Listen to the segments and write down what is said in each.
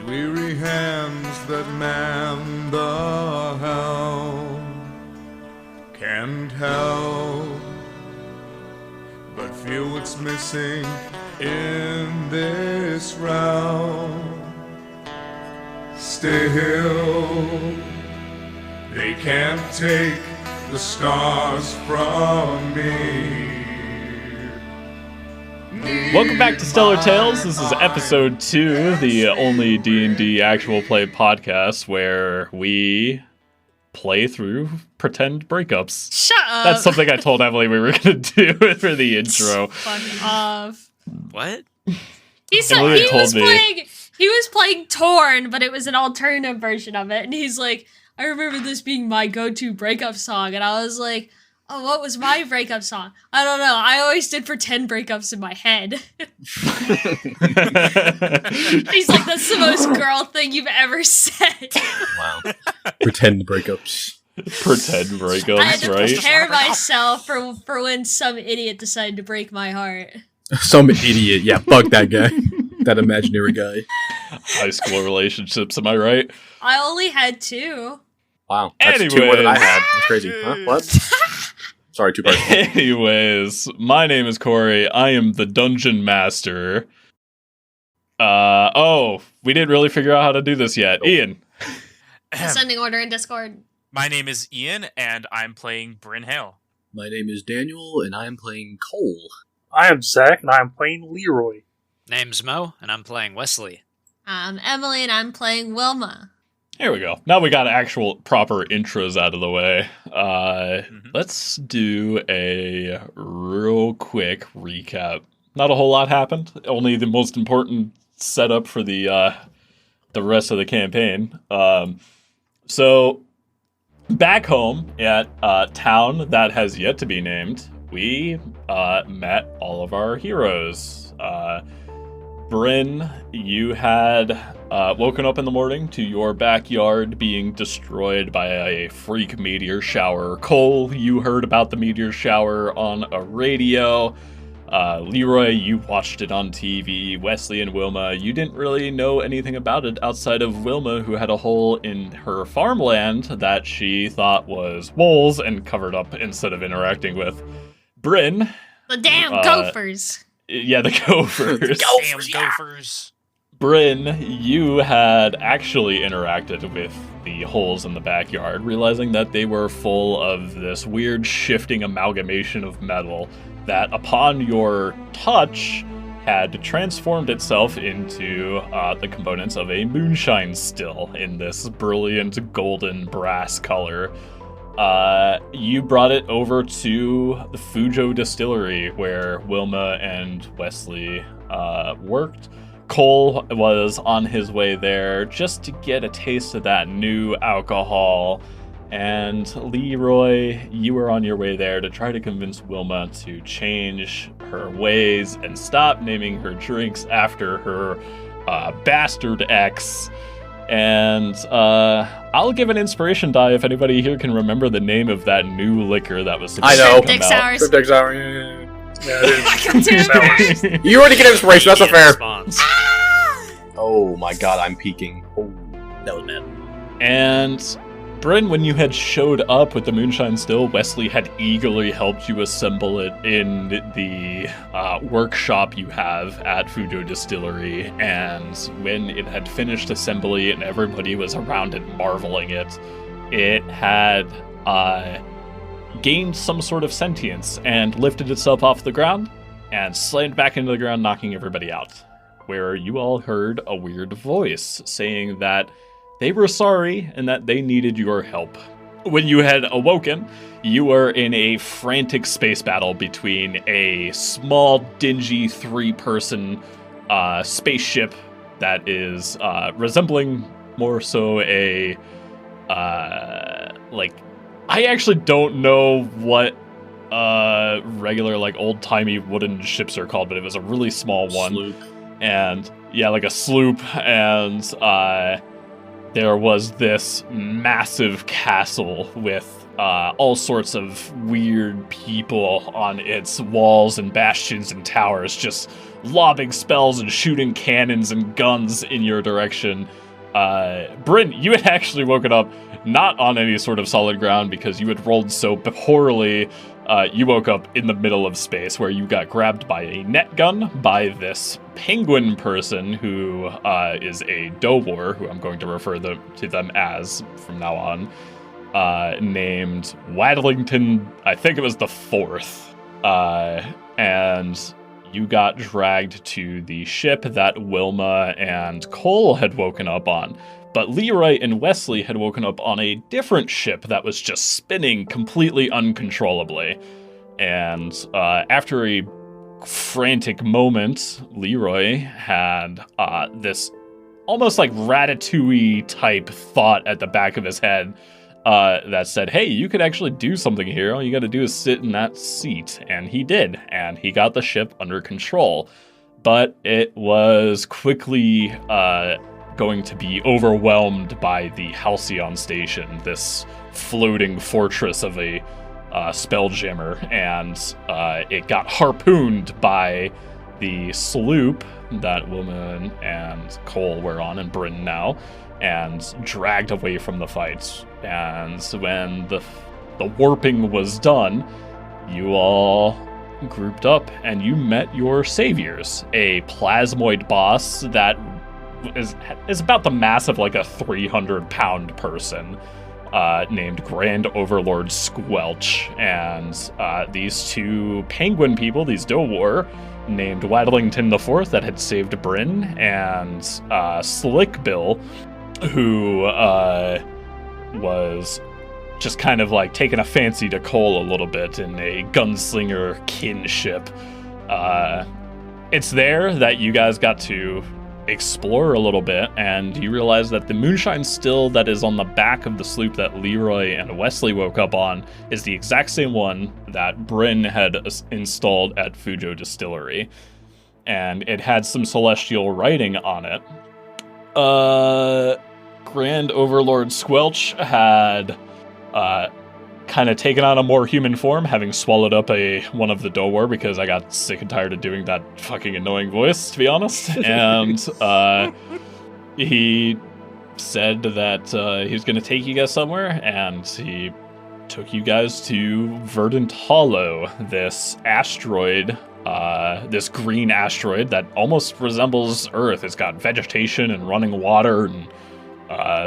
weary hands that man the helm can't help but feel what's missing in this realm. Still, they can't take the stars from me. Welcome back to Stellar Tales. This is episode 2, the only D&D actual play podcast where we play through pretend breakups. Shut up. That's something I told Emily we were going to do for the intro. Fuck off. What? He was playing Torn, but it was an alternative version of it. And he's like, I remember this being my go-to breakup song. And I was like, oh, what was my breakup song? I don't know. I always did pretend breakups in my head. He's like, that's the most girl thing you've ever said. Wow. Pretend breakups. Pretend breakups, I had to right? prepare myself for when some idiot decided to break my heart. Some idiot. Yeah, fuck that guy. That imaginary guy. High school relationships, am I right? I only had 2. Wow. That's 2 more than I had. That's crazy. Huh? What? Sorry, 2 parts. Anyways, my name is Corey. I am the Dungeon Master. We didn't really figure out how to do this yet. Nope. Ian. Ascending order in Discord. My name is Ian, and I'm playing Bryn Hale. My name is Daniel, and I am playing Cole. I am Zach, and I am playing Leroy. Name's Mo, and I'm playing Wesley. I'm Emily, and I'm playing Wilma. Here we go. Now we got actual proper intros out of the way. Let's do a real quick recap. Not a whole lot happened. Only the most important setup for the rest of the campaign. So back home at a town that has yet to be named, we met all of our heroes. Bryn, you had woken up in the morning to your backyard being destroyed by a freak meteor shower. Cole, you heard about the meteor shower on a radio. Leroy, you watched it on TV. Wesley and Wilma, you didn't really know anything about it outside of Wilma, who had a hole in her farmland that she thought was wolves and covered up instead of interacting with. Bryn. The damn gophers. Yeah, the gophers. Damn gophers. Bryn, you had actually interacted with the holes in the backyard, realizing that they were full of this weird shifting amalgamation of metal that, upon your touch, had transformed itself into the components of a moonshine still in this brilliant golden brass color. You brought it over to the Fujo distillery where Wilma and Wesley worked. Cole was on his way there just to get a taste of that new alcohol. And Leroy, you were on your way there to try to convince Wilma to change her ways and stop naming her drinks after her bastard ex. And I'll give an inspiration die if anybody here can remember the name of that new liquor that was supposed to come Cryptic out. Sours. Cryptic Sour. Yeah, Cryptic Sours. You already get inspiration. That's not fair. Response. Oh my god, I'm peeking. Oh, that was bad. And Bryn, when you had showed up with the moonshine still, Wesley had eagerly helped you assemble it in the workshop you have at Fujo Distillery. And when it had finished assembly and everybody was around it marveling it had gained some sort of sentience and lifted itself off the ground and slammed back into the ground, knocking everybody out. Where you all heard a weird voice saying that they were sorry and that they needed your help. When you had awoken, you were in a frantic space battle between a small, dingy 3-person spaceship that is resembling more so a I actually don't know what regular old-timey wooden ships are called, but it was a really small one. Sloop. And yeah, like a sloop, and there was this massive castle with all sorts of weird people on its walls and bastions and towers, just lobbing spells and shooting cannons and guns in your direction. Bryn, you had actually woken up not on any sort of solid ground because you had rolled so poorly. You woke up in the middle of space where you got grabbed by a net gun by this penguin person who is a Dobor, who I'm going to refer to them as from now on, named Wadlington, I think it was the 4th. And you got dragged to the ship that Wilma and Cole had woken up on. But Leroy and Wesley had woken up on a different ship that was just spinning completely uncontrollably. And after a frantic moment, Leroy had this almost like Ratatouille type thought at the back of his head that said, hey, you could actually do something here. All you got to do is sit in that seat. And he did. And he got the ship under control. But it was quickly going to be overwhelmed by the Halcyon Station, this floating fortress of a spelljammer, and it got harpooned by the sloop that Wilma and Cole were on, and Bryn now, and dragged away from the fight. And when the warping was done, you all grouped up and you met your saviors, a plasmoid boss that is about the mass of like a 300-pound person, named Grand Overlord Squelch, and these two penguin people, these Dowar, named Wadlington the 4th, that had saved Bryn, and Slick Bill, who was just kind of like taking a fancy to Cole a little bit in a gunslinger kinship. It's there that you guys got to explore a little bit, and you realize that the moonshine still that is on the back of the sloop that Leroy and Wesley woke up on is the exact same one that Bryn had installed at Fujo Distillery, and it had some celestial writing on it. Grand Overlord Squelch had kind of taken on a more human form, having swallowed up one of the Dowar, because I got sick and tired of doing that fucking annoying voice, to be honest. And he said that he was going to take you guys somewhere, and he took you guys to Verdant Hollow, this asteroid, this green asteroid that almost resembles Earth. It's got vegetation and running water and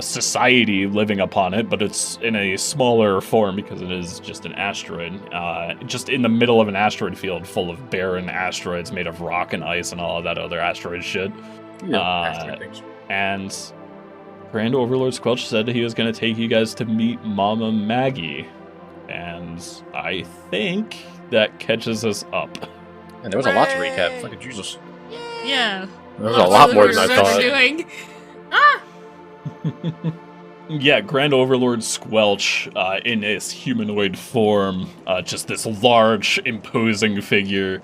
society living upon it, but it's in a smaller form because it is just an asteroid, just in the middle of an asteroid field full of barren asteroids made of rock and ice and all of that other asteroid shit. And Grand Overlord Squelch said he was going to take you guys to meet Mama Maggie, and I think that catches us up. And there was a lot to recap. Fucking Jesus. Yeah. There was a lot more than I thought. Doing. Ah! Yeah, Grand Overlord Squelch, in his humanoid form, just this large, imposing figure,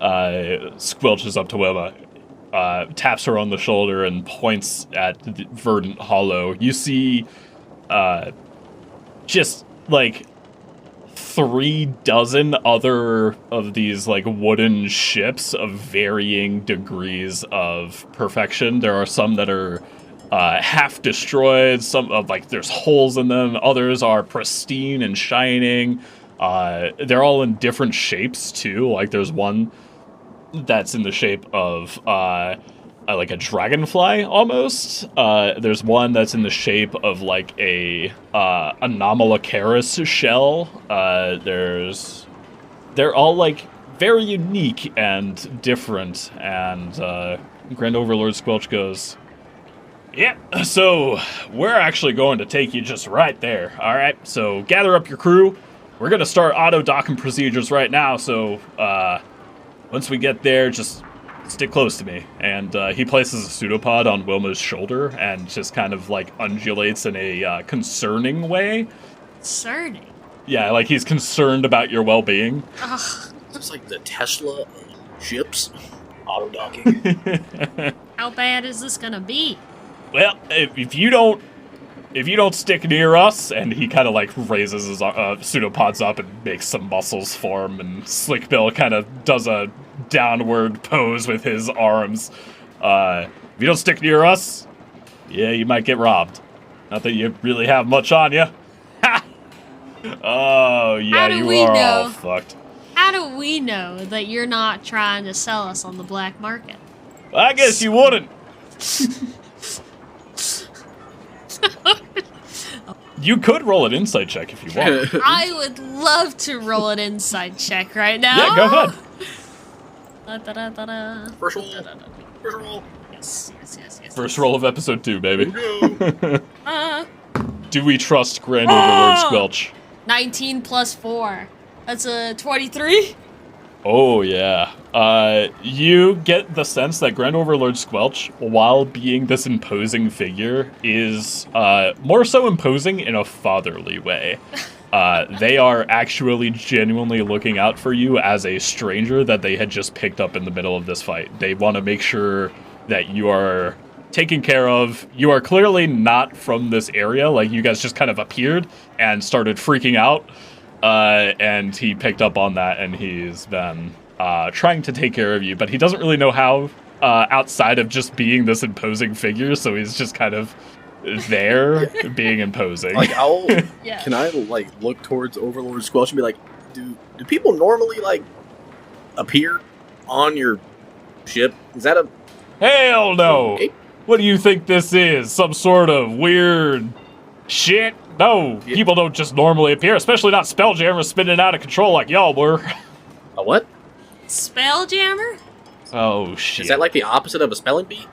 squelches up to Wilma, taps her on the shoulder and points at the Verdant Hollow. You see, just, like, 36 other of these, like, wooden ships of varying degrees of perfection. There are some that are half destroyed, some of like there's holes in them, others are pristine and shining. They're all in different shapes too. Like there's one that's in the shape of like a dragonfly almost. There's one that's in the shape of like a Anomalocaris shell. They're all like very unique and different, and Grand Overlord Squelch goes, yeah, so we're actually going to take you just right there, all right? So gather up your crew. We're going to start auto-docking procedures right now, so once we get there, just stick close to me. And he places a pseudopod on Wilma's shoulder and just kind of, like, undulates in a concerning way. Concerning? Yeah, like he's concerned about your well-being. Ugh. It's like the Tesla of ships. Auto-docking. How bad is this going to be? Well, if you don't if you don't stick near us, and he kind of like raises his pseudopods up and makes some muscles form, and Slickbill kind of does a downward pose with his arms. If you don't stick near us, yeah, you might get robbed. Not that you really have much on you. Ha! Oh, yeah, you are all fucked. How do we know that you're not trying to sell us on the black market? I guess you wouldn't. You could roll an insight check if you want. I would love to roll an insight check right now. Yeah, go ahead. First roll. First roll. Yes. First roll of episode 2, baby. Uh, Do we trust Grand Overlord Squelch? 19 plus 4. That's a 23. Oh, yeah. You get the sense that Grand Overlord Squelch, while being this imposing figure, is more so imposing in a fatherly way. They are actually genuinely looking out for you as a stranger that they had just picked up in the middle of this fight. They want to make sure that you are taken care of. You are clearly not from this area. Like, you guys just kind of appeared and started freaking out. And he picked up on that, and he's been trying to take care of you, but he doesn't really know how outside of just being this imposing figure, so he's just kind of there being imposing. Like, can I, like, look towards Overlord Squelch and be like, do people normally, like, appear on your ship? Is that a... Hell no! Okay. What do you think this is? Some sort of weird shit? No, people don't just normally appear, especially not Spelljammers spinning out of control like y'all were. A what? Spelljammer? Oh, shit. Is that like the opposite of a spelling bee?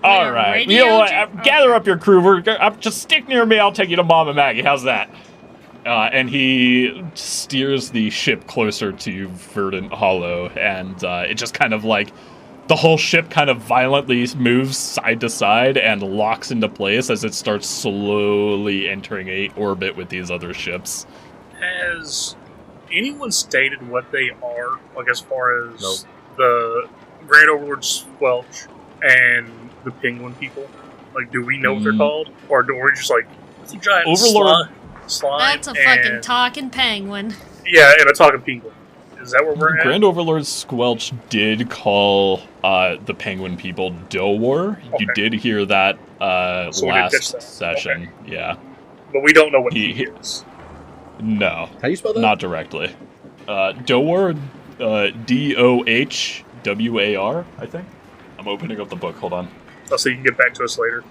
All right. You know what? Gather up your crew. Just stick near me. I'll take you to Mom and Maggie. How's that? And he steers the ship closer to Verdant Hollow, and it just kind of like... The whole ship kind of violently moves side to side and locks into place as it starts slowly entering a orbit with these other ships. Has anyone stated what they are, like as far as the Grand Overlord Squelch and the Penguin people? Like, do we know what they're called? Or do we just like, it's a giant Overlord slime? That's a fucking talking penguin. Yeah, and a talking penguin. Is that where we're at? Grand Overlord Squelch did call the Penguin people Dowar. Okay. You did hear that last session. Okay. Yeah. But we don't know what he is. No. How do you spell that? Not directly. Dowar, Dohwar, I think. I'm opening up the book. Hold on. Oh, so you can get back to us later.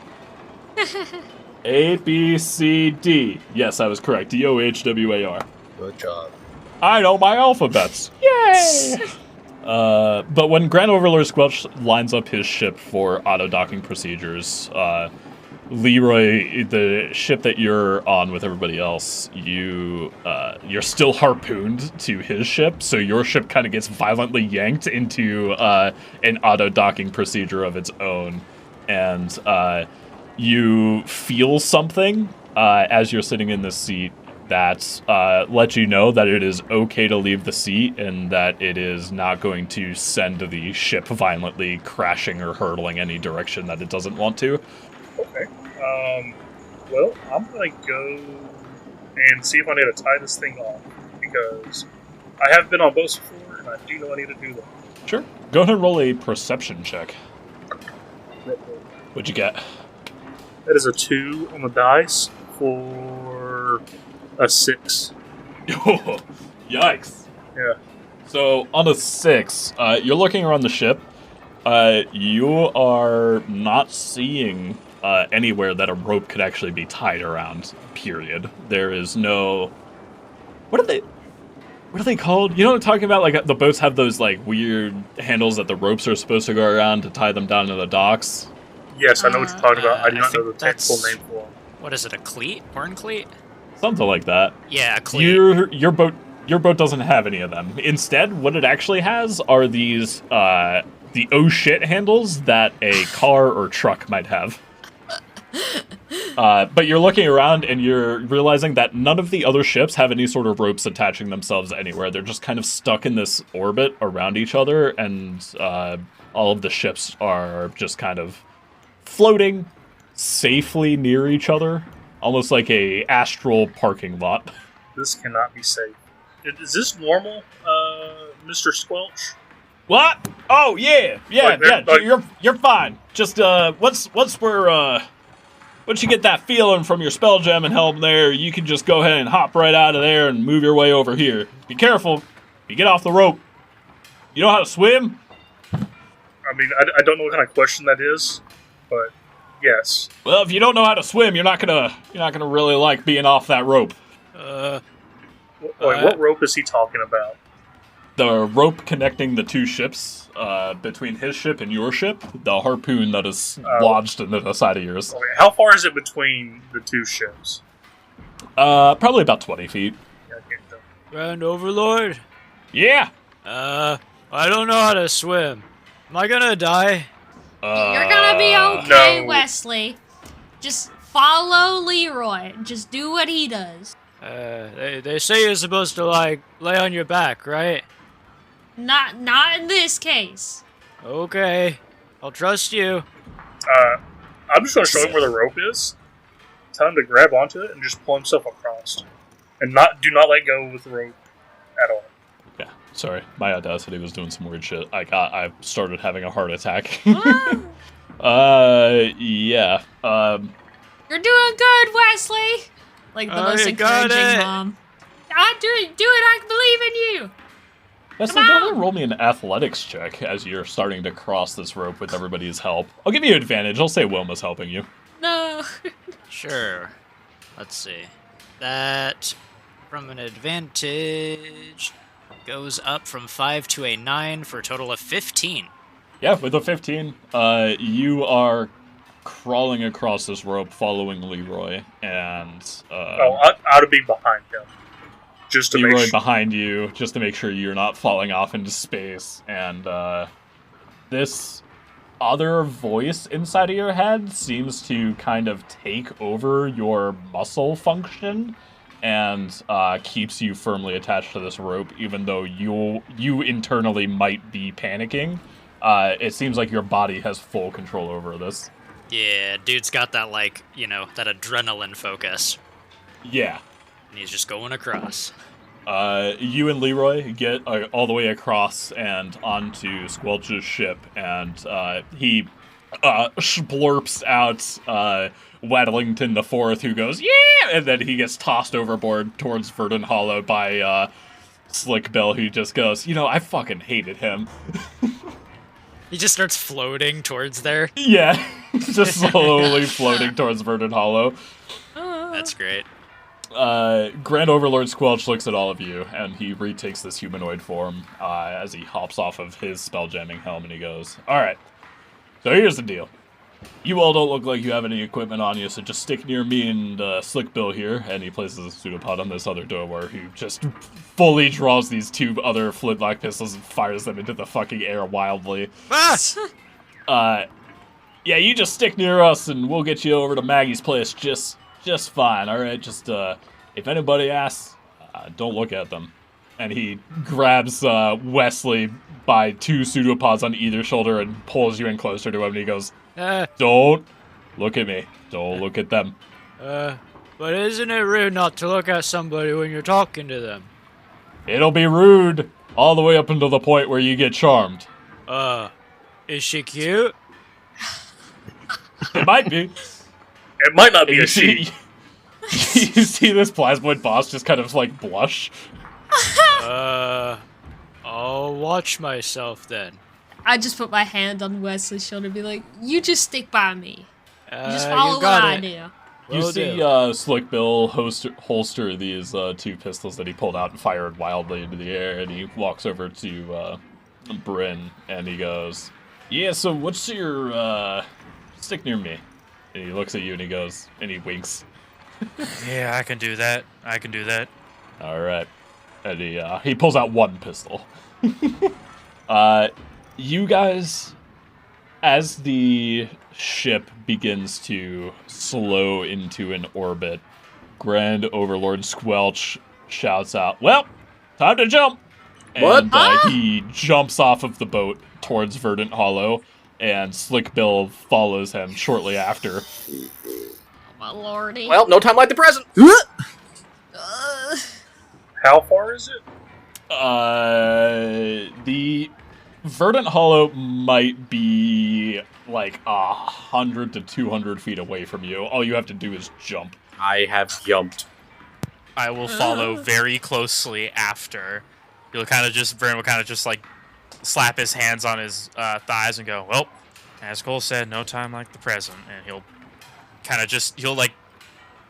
A, B, C, D. Yes, I was correct. Dohwar. Good job. I know my alphabets. Yay! But when Grand Overlord Squelch lines up his ship for auto-docking procedures, Leroy, the ship that you're on with everybody else, you're still harpooned to his ship, so your ship kind of gets violently yanked into an auto-docking procedure of its own. And you feel something as you're sitting in this seat that lets you know that it is okay to leave the seat and that it is not going to send the ship violently crashing or hurtling any direction that it doesn't want to. Okay. Well, I'm going to go and see if I need to tie this thing off, because I have been on boats before, and I do know I need to do that. Sure. Go ahead and roll a perception check. What'd you get? That is a 2 on the dice for... a 6. Oh, yikes. Yeah. So, on a 6, you're looking around the ship. You are not seeing anywhere that a rope could actually be tied around, period. There is no... What are they called? You know what I'm talking about? Like, the boats have those, like, weird handles that the ropes are supposed to go around to tie them down to the docks? Yes, I know what you're talking about. I do not know the technical name for them. What is it, a cleat? Horn cleat? Something like that. Yeah, a cleat. Your boat doesn't have any of them. Instead, what it actually has are these the oh shit handles that a car or truck might have. But you're looking around and you're realizing that none of the other ships have any sort of ropes attaching themselves anywhere. They're just kind of stuck in this orbit around each other, and all of the ships are just kind of floating safely near each other. almost like a astral parking lot. This cannot be safe. Is this normal, Mr. Squelch? What? Oh yeah. Like, You're fine. Just once you get that feeling from your spell gem and helm there, you can just go ahead and hop right out of there and move your way over here. Be careful. You get off the rope. You know how to swim? I mean, I don't know what kind of question that is, but yes. Well, if you don't know how to swim, you're not gonna really like being off that rope. What rope is he talking about? The rope connecting the two ships, between his ship and your ship, the harpoon that is lodged into the side of yours. Okay, how far is it between the two ships? Probably about 20 feet. Yeah, I can't tell. Grand Overlord? Yeah! I don't know how to swim. Am I gonna die? You're gonna be okay, No. Wesley. Just follow Leroy. Just do what he does. They say you're supposed to, like, lay on your back, right? Not in this case. Okay. I'll trust you. I'm just going to show him where the rope is. Tell him to grab onto it and just pull himself across. And do not let go with the rope at all. Yeah, sorry. My audacity was doing some weird shit. I started having a heart attack. Yeah. You're doing good, Wesley. Like the most you got encouraging it. mom. I do it. I believe in you. Wesley, Come go on. ahead and roll me an athletics check as you're starting to cross this rope with everybody's help. I'll give you advantage. I'll say Wilma's helping you. No. Sure. Let's see. That, from an advantage, goes up from 5 to a 9 for a total of 15. Yeah, with a 15, you are crawling across this rope following Leroy, and I ought to be behind him. Just to make Leroy sure. behind you, just to make sure you're not falling off into space. And this other voice inside of your head seems to kind of take over your muscle function and keeps you firmly attached to this rope, even though you internally might be panicking. It seems like your body has full control over this. Yeah, dude's got that, like, that adrenaline focus. Yeah. And he's just going across. You and Leroy get all the way across and onto Squelch's ship, and he splurps out Waddlington the Fourth, who goes, yeah! And then he gets tossed overboard towards Verdant Hollow by Slick Bill, who just goes, I fucking hated him. He just starts floating towards there. Yeah, just slowly floating towards Verdant Hollow. That's great. Grand Overlord Squelch looks at all of you, and he retakes this humanoid form as he hops off of his spell-jamming helm, and he goes, alright, so here's the deal. You all don't look like you have any equipment on you, so just stick near me and Slick Bill here, and he places a pseudopod on this other door, who just fully draws these two other flintlock pistols and fires them into the fucking air wildly. Ah! Yeah, you just stick near us, and we'll get you over to Maggie's place just fine, alright? Just, if anybody asks, don't look at them. And he grabs Wesley by two pseudopods on either shoulder and pulls you in closer to him, and he goes, don't look at me. Don't look at them. But isn't it rude not to look at somebody when you're talking to them? It'll be rude all the way up until the point where you get charmed. Is she cute? It might be. It might not be You a she. you see this plasmoid boss just kind of, like, blush. I'll watch myself then. I just put my hand on Wesley's shoulder and be like, you just stick by me. You just You follow what got I it. do. You Will see do. Slick Bill holster these two pistols that he pulled out and fired wildly into the air, and he walks over to Bryn, and he goes, yeah, so what's your, stick near me. And he looks at you and he goes, and he winks. Yeah, I can do that. Alright. And he pulls out one pistol. You guys, as the ship begins to slow into an orbit, Grand Overlord Squelch shouts out, well, time to jump! What? And he jumps off of the boat towards Verdant Hollow, and Slick Bill follows him shortly after. My lordy. Well, no time like the present. How far is it? The Verdant Hollow might be like 100 to 200 feet away from you. All you have to do is jump. I have jumped. I will follow very closely after. Vern will kind of just like slap his hands on his thighs and go, well, as Cole said, no time like the present. And he'll kind of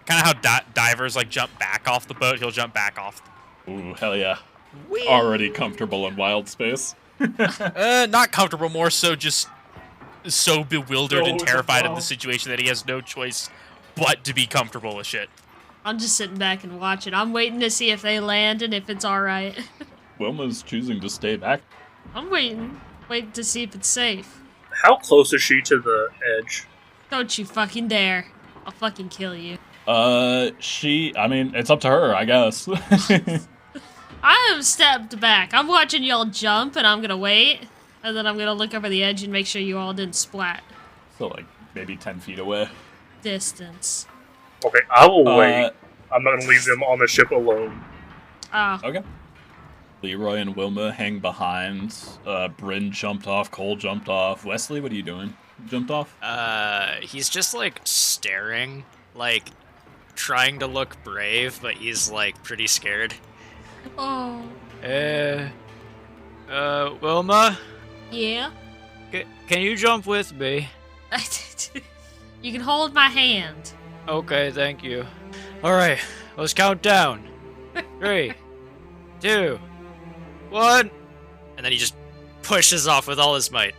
how divers like jump back off the boat, he'll jump back off. Ooh, hell yeah. Already comfortable in wild space. Not comfortable, more so just so bewildered and terrified of the situation that he has no choice but to be comfortable with shit. I'm just sitting back and watching. I'm waiting to see if they land and if it's alright. Wilma's choosing to stay back. I'm waiting to see if it's safe. How close is she to the edge? Don't you fucking dare. I'll fucking kill you. It's up to her, I guess. I am stepped back. I'm watching y'all jump, and I'm gonna wait. And then I'm gonna look over the edge and make sure you all didn't splat. So, like, maybe 10 feet away. Distance. Okay, I will wait. I'm not gonna leave them on the ship alone. Okay. Leroy and Wilma hang behind. Bryn jumped off. Cole jumped off. Wesley, what are you doing? Jumped off? He's just, like, staring, like, trying to look brave, but he's, like, pretty scared. Oh. Wilma? Yeah? Can you jump with me? You can hold my hand. Okay, thank you. Alright, let's count down. 3, 2, 1. And then he just pushes off with all his might.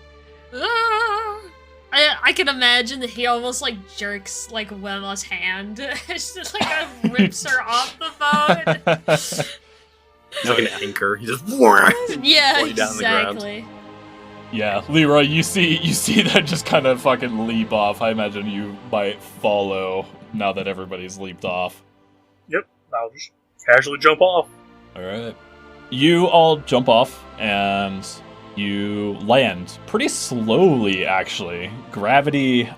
I can imagine that he almost like jerks like Wilma's hand. It's just like rips her off the boat. He's like an anchor. He just yeah, you down exactly. Yeah, Leroy, you see that just kind of fucking leap off. I imagine you might follow now that everybody's leaped off. Yep, I'll just casually jump off. Alright. You all jump off, and you land pretty slowly, actually. Gravity,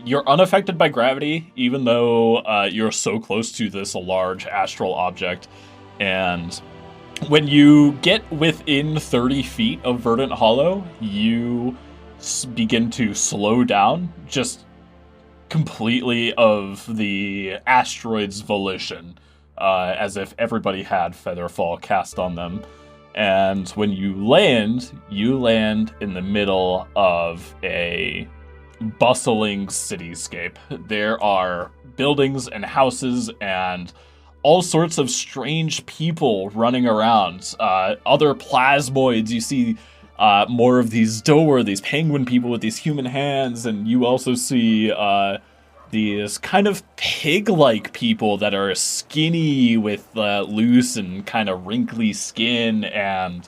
you're unaffected by gravity, even though you're so close to this large astral object. And when you get within 30 feet of Verdant Hollow, you begin to slow down, just completely of the asteroid's volition, as if everybody had Featherfall cast on them. And when you land in the middle of a bustling cityscape. There are buildings and houses and all sorts of strange people running around. Other plasmoids. You see more of these these penguin people with these human hands, and you also see these kind of pig-like people that are skinny with loose and kind of wrinkly skin, and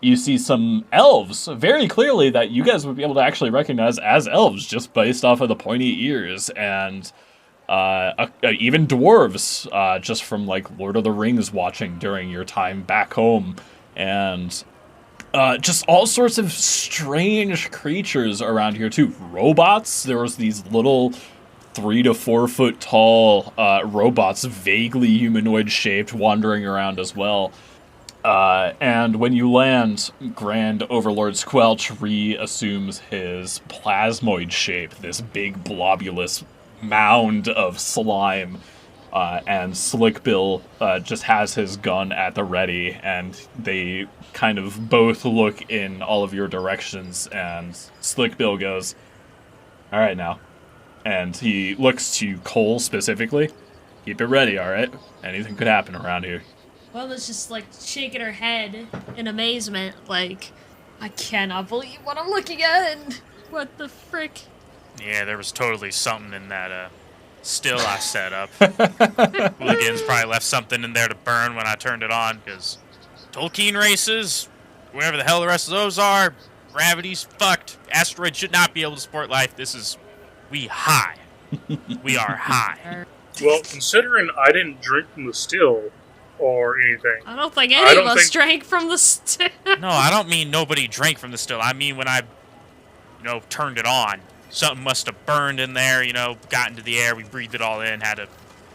you see some elves very clearly that you guys would be able to actually recognize as elves just based off of the pointy ears, and even dwarves just from like Lord of the Rings watching during your time back home, and just all sorts of strange creatures around here too. Robots. There was these little 3 to 4 foot tall robots, vaguely humanoid shaped, wandering around as well. And when you land, Grand Overlord Squelch reassumes his plasmoid shape, this big blobulous mound of slime. And Slickbill just has his gun at the ready, and they kind of both look in all of your directions, and Slickbill goes, "All right now." And he looks to Cole specifically. "Keep it ready, all right? Anything could happen around here." Wilma's just like shaking her head in amazement, like, I cannot believe what I'm looking at, and what the frick? Yeah, there was totally something in that still I set up. Hooligans probably left something in there to burn when I turned it on, because Tolkien races, wherever the hell the rest of those are, gravity's fucked. Asteroids should not be able to support life. We high. We are high. Well, considering I didn't drink from the still or anything. I don't think any of us drank from the still. No, I don't mean nobody drank from the still. I mean when I, turned it on. something must have burned in there, got into the air, we breathed it all in, had a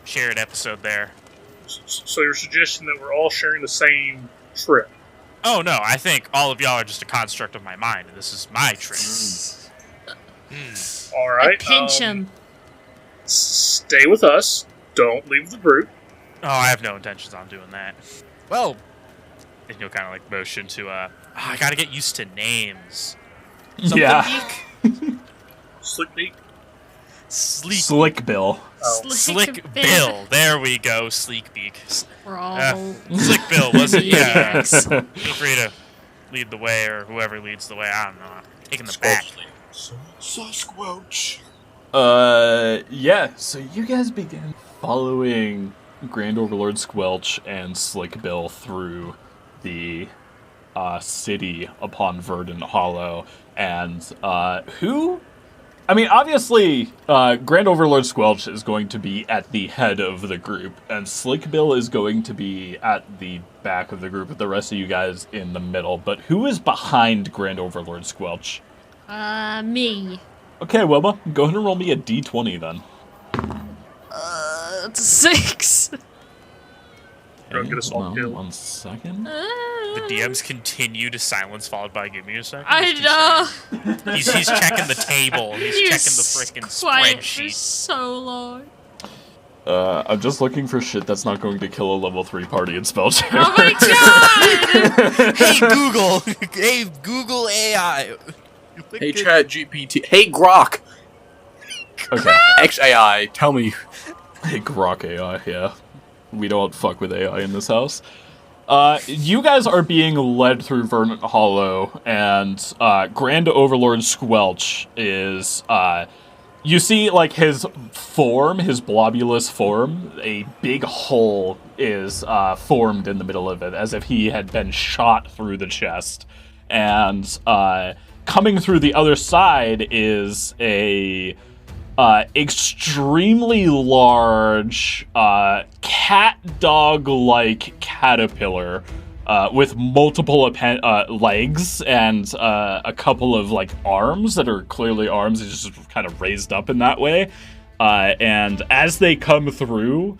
shared episode there. So you're suggesting that we're all sharing the same trip? Oh, no, I think all of y'all are just a construct of my mind, and this is my trip. All right. Pinch him. Stay with us. Don't leave the group. Oh, I have no intentions on doing that. Well, and you'll kind of like motion to, I gotta get used to names. Yeah. Slick Beak. Slick Bill. Oh. Slick Bill. There we go, Sleek Beak. We're all... Slick Bill, was it? Yeah. Yes. Feel free to lead the way, or whoever leads the way. I don't know. I'm taking the back. Sasquatch. Yeah, so you guys begin following Grand Overlord Squelch and Slick Bill through the city upon Verdant Hollow, and obviously, Grand Overlord Squelch is going to be at the head of the group, and Slick Bill is going to be at the back of the group with the rest of you guys in the middle, but who is behind Grand Overlord Squelch? Me. Okay, Wilma, go ahead and roll me a d20 then. It's a 6. Don't get us all killed. 1 second. The DMs continue to silence, followed by "Give me a second." I know. He's checking the table. He's checking the freaking quiet for spreadsheet. so long. I'm just looking for shit that's not going to kill a level 3 party in spell check. Oh my god! Hey Google! Hey Google AI! Hey Chat GPT. Hey Grok. Okay. XAI. Tell me. Hey, Grok AI, yeah. We don't fuck with AI in this house. You guys are being led through Verdant Hollow, and Grand Overlord Squelch is... you see, like, his form, his blobulous form, a big hole is formed in the middle of it, as if he had been shot through the chest. And coming through the other side is a... extremely large cat dog-like caterpillar with multiple legs and a couple of like arms that are clearly arms. It's just kind of raised up in that way. And as they come through,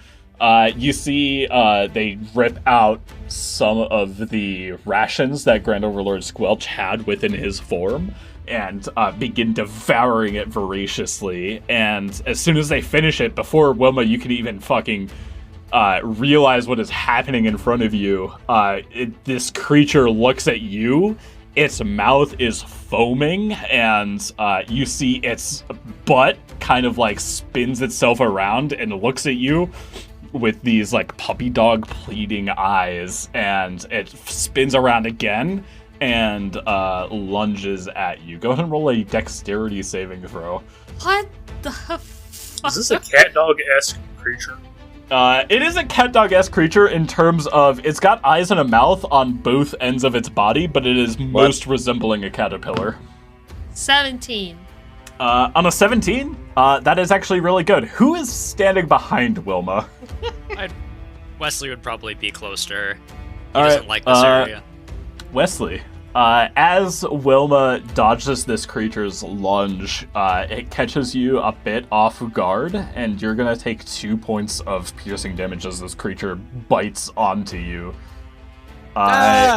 you see they rip out some of the rations that Grand Overlord Squelch had within his form, and begin devouring it voraciously. And as soon as they finish it, before Wilma, you can even fucking realize what is happening in front of you, this creature looks at you. Its mouth is foaming, and you see its butt kind of like spins itself around and looks at you with these like puppy dog pleading eyes, and it spins around again and lunges at you. Go ahead and roll a dexterity saving throw. What the fuck? Is this a cat dog-esque creature? It is a cat dog-esque creature in terms of it's got eyes and a mouth on both ends of its body, but it is most resembling a caterpillar. 17. On a 17, that is actually really good. Who is standing behind Wilma? Wesley would probably be close to her. He All doesn't right, like this area. Wesley, as Wilma dodges this creature's lunge, it catches you a bit off guard, and you're going to take 2 points of piercing damage as this creature bites onto you.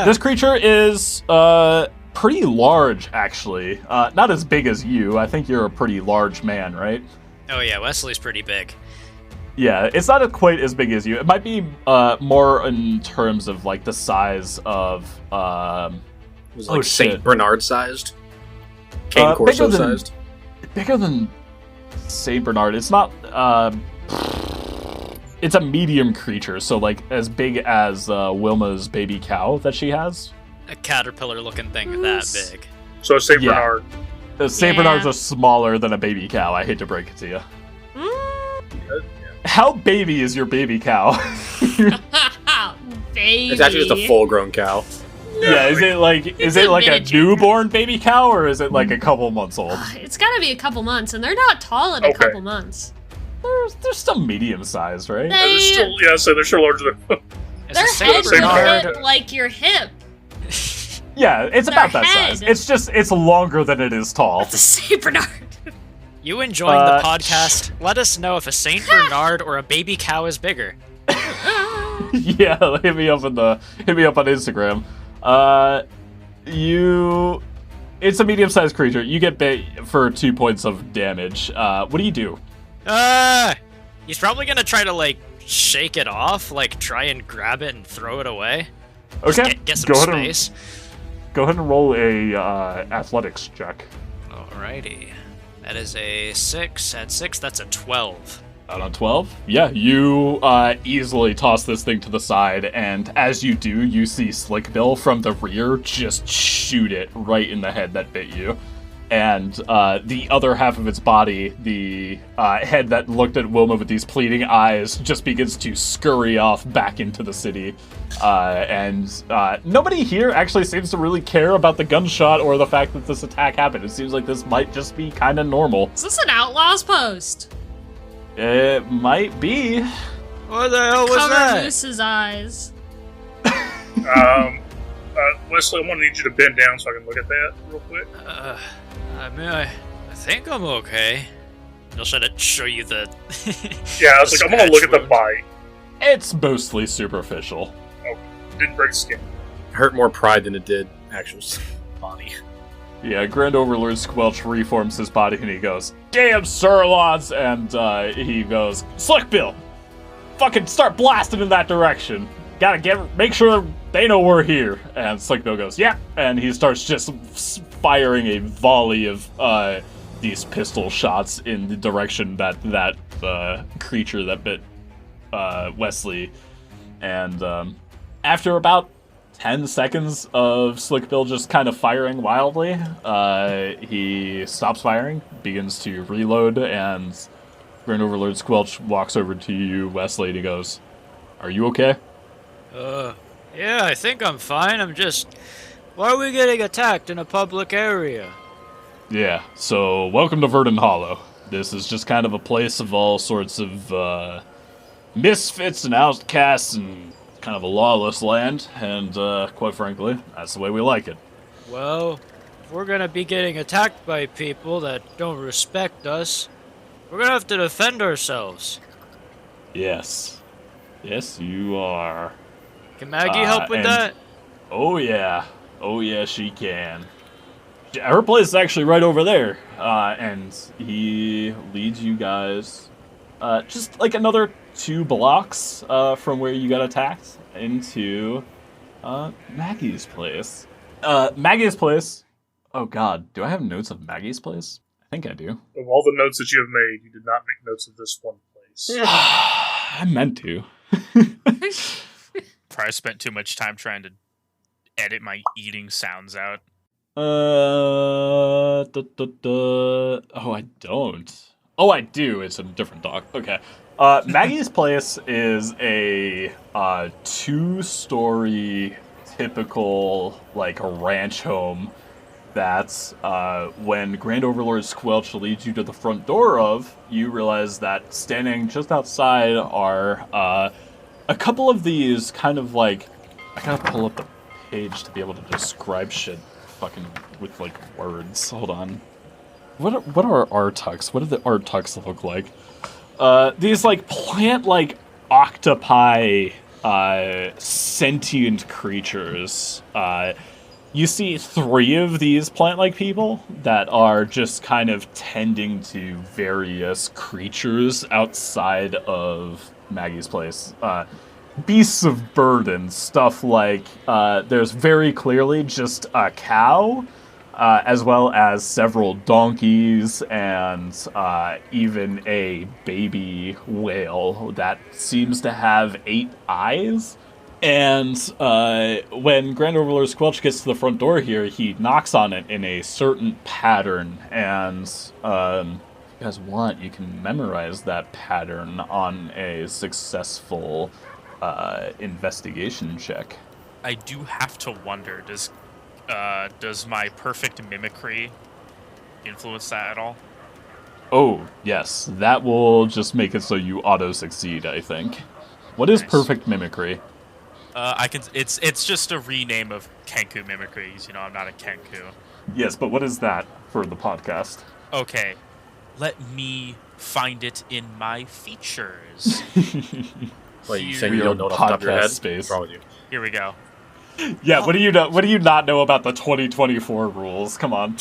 This creature is pretty large, actually. Not as big as you. I think you're a pretty large man, right? Oh yeah, Wesley's pretty big. Yeah, it's not quite as big as you. It might be more in terms of like the size of. It was like Saint Bernard sized, Cane Corso sized. Bigger than Saint Bernard. It's not. It's a medium creature, so like as big as Wilma's baby cow that she has. A caterpillar-looking thing that big. So Saint Bernard. Saint Bernards are smaller than a baby cow. I hate to break it to you. How baby is your baby cow? Baby. It's actually just a full-grown cow. Yeah, is it like a newborn baby cow, or is it like a couple months old? It's gotta be a couple months, and they're not tall in a couple months. They're still medium sized, right? They're still larger than. Their head would hit like your hip. Yeah, it's about that size. It's longer than it is tall. That's a Saint Bernard. You enjoying the podcast? Let us know if a Saint Bernard or a baby cow is bigger. Yeah, hit me up on Instagram. It's a medium-sized creature. You get bit for 2 points of damage. What do you do? He's probably gonna try to like shake it off, like try and grab it and throw it away. Okay, Get some space. Go ahead and roll a athletics check. Alrighty. That is a 6. At 6, that's a 12. Out on 12? Yeah, you easily toss this thing to the side, and as you do, you see Slick Bill from the rear just shoot it right in the head that bit you. And the other half of its body, the head that looked at Wilma with these pleading eyes, just begins to scurry off back into the city. And nobody here actually seems to really care about the gunshot or the fact that this attack happened. It seems like this might just be kind of normal. Is this an outlaws post? It might be. What the hell was Cover that? Moose's eyes. Wesley, I'm gonna need you to bend down so I can look at that real quick. I think I'm okay. I'll show you the. Yeah, I was like, I'm gonna look at the bite. It's mostly superficial. Oh, didn't break skin. Hurt more pride than it did actual body. Yeah, Grand Overlord Squelch reforms his body and he goes, "Damn sirloins!" And he goes, "Slick Bill, fucking start blasting in that direction. Gotta make sure they know we're here." And Slick Bill goes, "Yeah," and he starts just firing a volley of these pistol shots in the direction that creature that bit Wesley. And after about 10 seconds of Slick Bill just kind of firing wildly, he stops firing, begins to reload, and Grand Overlord Squelch walks over to you, Wesley, and he goes, "Are you okay?" Yeah, I think I'm fine. Why are we getting attacked in a public area? Yeah, so welcome to Verdant Hollow. This is just kind of a place of all sorts of misfits and outcasts and kind of a lawless land, and quite frankly, that's the way we like it. Well, if we're gonna be getting attacked by people that don't respect us, we're gonna have to defend ourselves. Yes. Yes, you are. Can Maggie help with that? Oh yeah, she can. Her place is actually right over there, and he leads you guys just like another 2 blocks from where you got attacked into Maggie's place. Maggie's place. Oh God, do I have notes of Maggie's place? I think I do. Of all the notes that you have made, you did not make notes of this one place. I meant to. Probably spent too much time trying to edit my eating sounds out. Oh, I don't. Oh, I do. It's a different doc. Okay. Maggie's place is a 2-story typical like ranch home that when Grand Overlord Squelch leads you to the front door of, you realize that standing just outside are a couple of these kind of like, I gotta pull up the page to be able to describe shit fucking with like words. Hold on. What are Artucks? What do the Artucks look like? These like plant like octopi sentient creatures. You see 3 of these plant-like people that are just kind of tending to various creatures outside of Maggie's place. Beasts of burden, stuff like there's very clearly just a cow, as well as several donkeys and even a baby whale that seems to have 8 eyes. And when Grand Overlord Squelch gets to the front door here, he knocks on it in a certain pattern. And if you guys want, you can memorize that pattern on a successful investigation check. I do have to wonder, does my perfect mimicry influence that at all? Oh, yes. That will just make it so you auto-succeed, I think. What is Nice. perfect mimicry? It's just a rename of Kenku mimicries. You know, I'm not a Kenku. Yes, but what is that for the podcast? Okay, let me find it in my features. Wait, you Here- saying you don't know it off the top of your Podcast head? space. What's wrong with you? Here we go. Yeah, what do you know? What do you not know about the 2024 rules? Come on.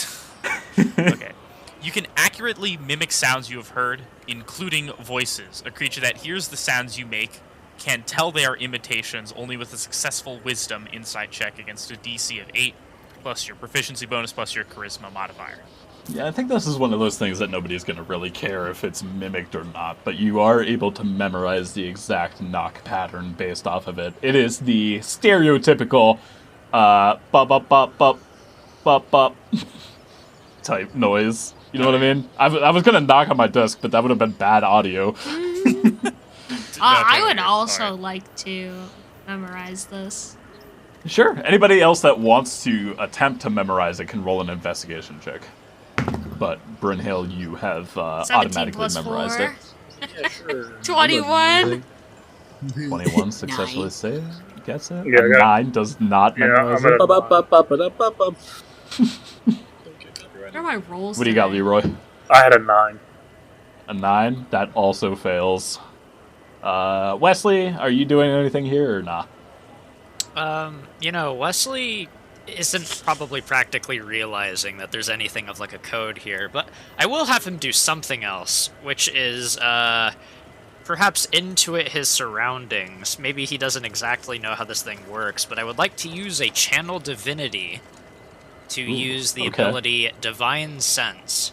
Okay. You can accurately mimic sounds you have heard, including voices. A creature that hears the sounds you make can tell they are imitations only with a successful wisdom insight check against a DC of 8, plus your proficiency bonus, plus your charisma modifier. Yeah, I think this is one of those things that nobody's going to really care if it's mimicked or not, but you are able to memorize the exact knock pattern based off of it. It is the stereotypical bop bop bop bop bop bop type noise. You know what I mean? I was going to knock on my desk, but that would have been bad audio. I would Okay, also alright. like to memorize this. Sure. Anybody else that wants to attempt to memorize it can roll an investigation check. But Brynhild, you have 17 automatically plus memorized 4. it. Yeah, sure. 21. 21 successfully saves. Gets it. Yeah, I A got- 9 does not Yeah, memorize I'm it. at Ba-ba-ba-ba-ba-da-ba-ba. What are my rolls? What do you got, today? Leroy? I had a 9. A 9? That also fails. Wesley, are you doing anything here or not? Wesley isn't probably practically realizing that there's anything of like a code here, but I will have him do something else, which is perhaps intuit his surroundings. Maybe he doesn't exactly know how this thing works, but I would like to use a channel divinity to use the okay. ability Divine Sense.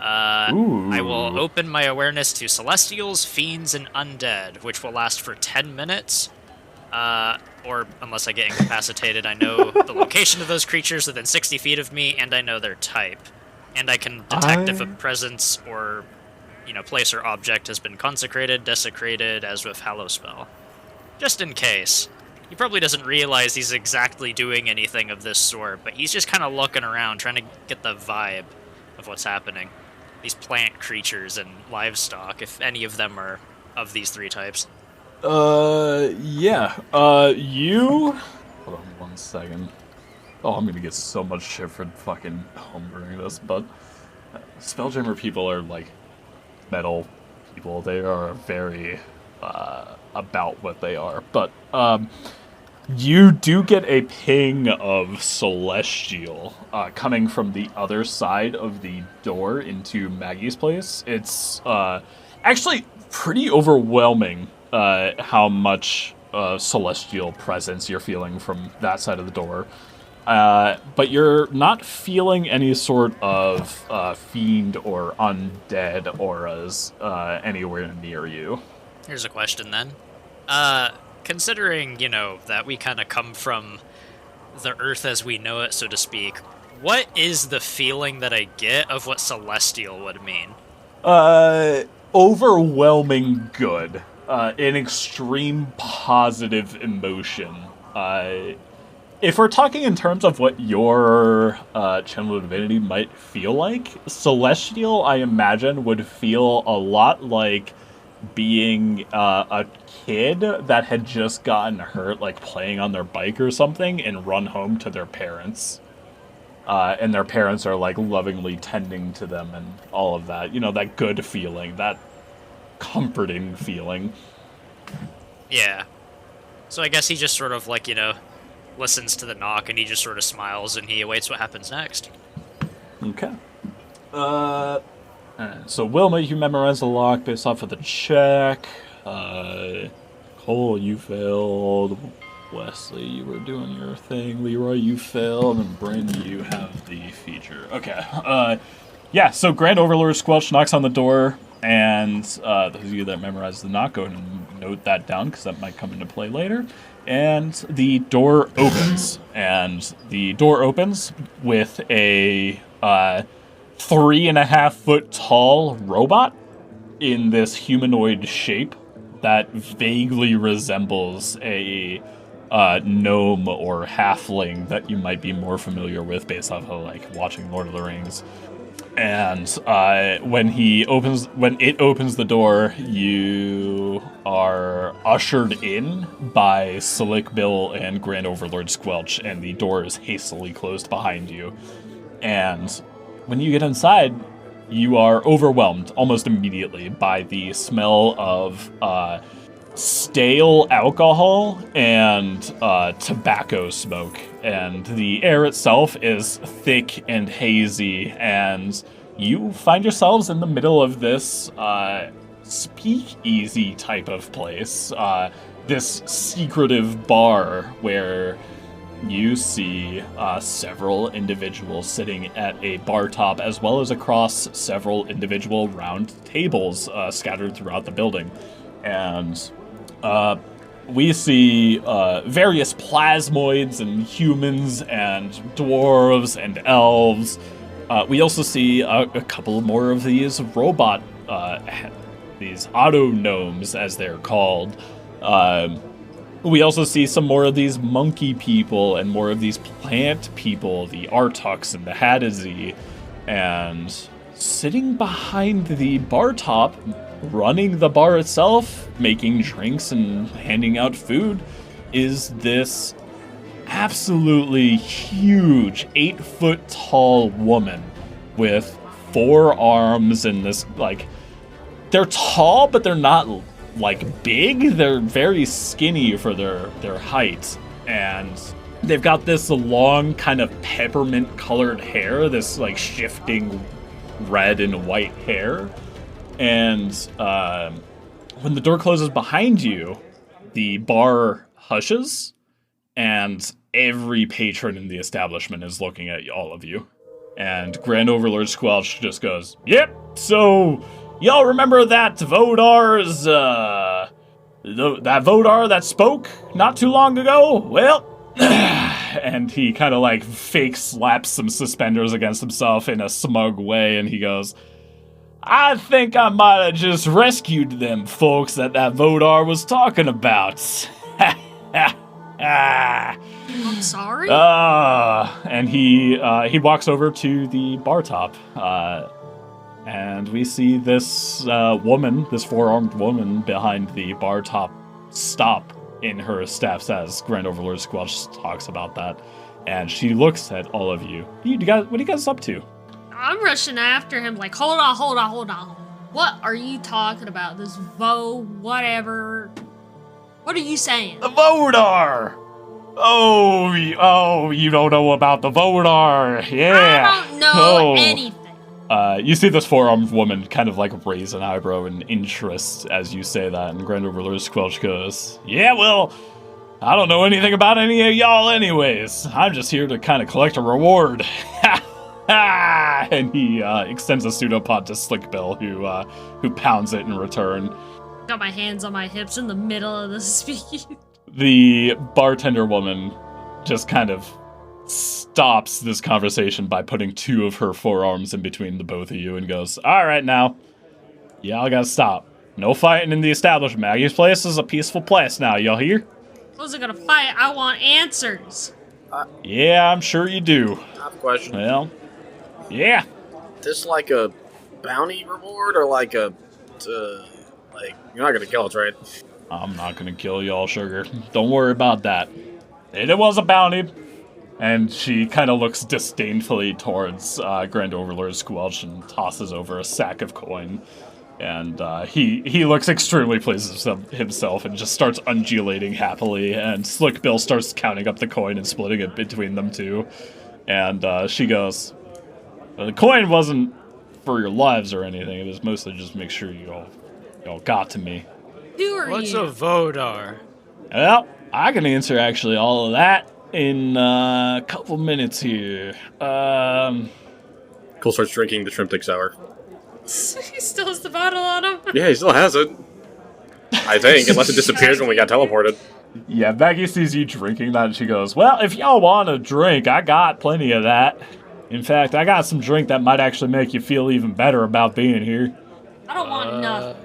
Ooh. I will open my awareness to Celestials, Fiends, and Undead, which will last for 10 minutes. Or unless I get incapacitated, I know the location of those creatures within 60 feet of me, and I know their type. And I can detect if a presence or, place or object has been consecrated, desecrated, as with Hallow Spell. Just in case. He probably doesn't realize he's exactly doing anything of this sort, but he's just kind of looking around, trying to get the vibe of what's happening. These plant creatures and livestock, if any of them are of these 3 types. Yeah. You... Hold on 1 second. Oh, I'm gonna get so much shit for fucking homebrewing this, but... Spelljammer people are, like, metal people. They are very, about what they are. But, you do get a ping of Celestial, coming from the other side of the door into Maggie's place. It's, actually pretty overwhelming, how much celestial presence you're feeling from that side of the door. But you're not feeling any sort of fiend or undead auras anywhere near you. Here's a question then. Considering, that we kind of come from the earth as we know it, so to speak, what is the feeling that I get of what celestial would mean? Overwhelming good. An extreme positive emotion. If we're talking in terms of what your channel of divinity might feel like, celestial, I imagine, would feel a lot like being a kid that had just gotten hurt, like playing on their bike or something, and run home to their parents. And their parents are like lovingly tending to them and all of that. That good feeling, that comforting feeling. Yeah. So I guess he just sort of like, listens to the knock and he just sort of smiles and he awaits what happens next. Okay. So Wilma, you memorized the lock based off of the check. Cole, you failed. Wesley, you were doing your thing. Leroy, you failed. And Bryn, you have the feature. Okay. Yeah, so Grand Overlord Squelch knocks on the door, and those of you that memorized the knock, go ahead and note that down, because that might come into play later. And the door opens, with a 3.5 foot tall robot in this humanoid shape that vaguely resembles a gnome or halfling that you might be more familiar with based off of like watching Lord of the Rings. And when it opens the door, you are ushered in by Slick Bill and Grand Overlord Squelch, and the door is hastily closed behind you. And when you get inside, you are overwhelmed almost immediately by the smell of stale alcohol and tobacco smoke. And the air itself is thick and hazy, and you find yourselves in the middle of this speakeasy type of place. This secretive bar where you see several individuals sitting at a bar top, as well as across several individual round tables scattered throughout the building. And we see various plasmoids and humans and dwarves and elves. We also see a couple more of these robot, these auto gnomes, as they're called. We also see some more of these monkey people and more of these plant people, the Artuks and the Hadizee. And sitting behind the bar top, running the bar itself, making drinks and handing out food, is this absolutely huge 8-foot-tall woman with 4 arms and this, like, they're tall, but they're not, like, big. They're very skinny for their height, and they've got this long kind of peppermint colored hair, this, like, shifting red and white hair. And when the door closes behind you, the bar hushes, and every patron in the establishment is looking at all of you. And Grand Overlord Squelch just goes, "Yep, so y'all remember that Vodar's, that Vodar that spoke not too long ago? Well," and he kind of like fake slaps some suspenders against himself in a smug way, and he goes, "I think I might have just rescued them folks that Vodar was talking about." I'm sorry? And he walks over to the bar top, and we see this woman, this 4-armed woman behind the bar top, stop in her steps as Grand Overlord Squelch talks about that. And she looks at all of you. What are you guys up to? I'm rushing after him like, hold on. What are you talking about? This whatever. What are you saying? The Vodar! Oh, you don't know about the Vodar. Yeah. I don't know anything. You see this 4-armed woman kind of like raise an eyebrow in interest as you say that, and Grand Overlord Squelch goes, "Yeah, well, I don't know anything about any of y'all anyways. I'm just here to kind of collect a reward." And he extends a pseudopod to Slickbill, who pounds it in return. Got my hands on my hips in the middle of the speech. The bartender woman just kind of stops this conversation by putting 2 of her forearms in between the both of you and goes, "All right now, y'all gotta stop. No fighting in the establishment. Maggie's place is a peaceful place now, y'all hear?" Wasn't gonna fight. I want answers. Yeah, I'm sure you do. I have a question. Well, yeah. This like a bounty reward or like a, like, you're not gonna kill us, right? I'm not gonna kill y'all, sugar. Don't worry about that. It was a bounty. And she kind of looks disdainfully towards Grand Overlord Squelch and tosses over a sack of coin. And he looks extremely pleased with himself and just starts undulating happily. And Slick Bill starts counting up the coin and splitting it between them two. And she goes, "The coin wasn't for your lives or anything. It was mostly just to make sure you all got to me." Who are What's you? a Vodar? Well, I can answer actually all of that in a couple minutes here. Cole starts drinking the shrimp dick sour. He still has the bottle on him. Yeah, he still has it. I think, unless it disappeared when we got teleported. Yeah, Maggie sees you drinking that and she goes, "Well, if y'all want a drink, I got plenty of that. In fact, I got some drink that might actually make you feel even better about being here." I don't want nothing.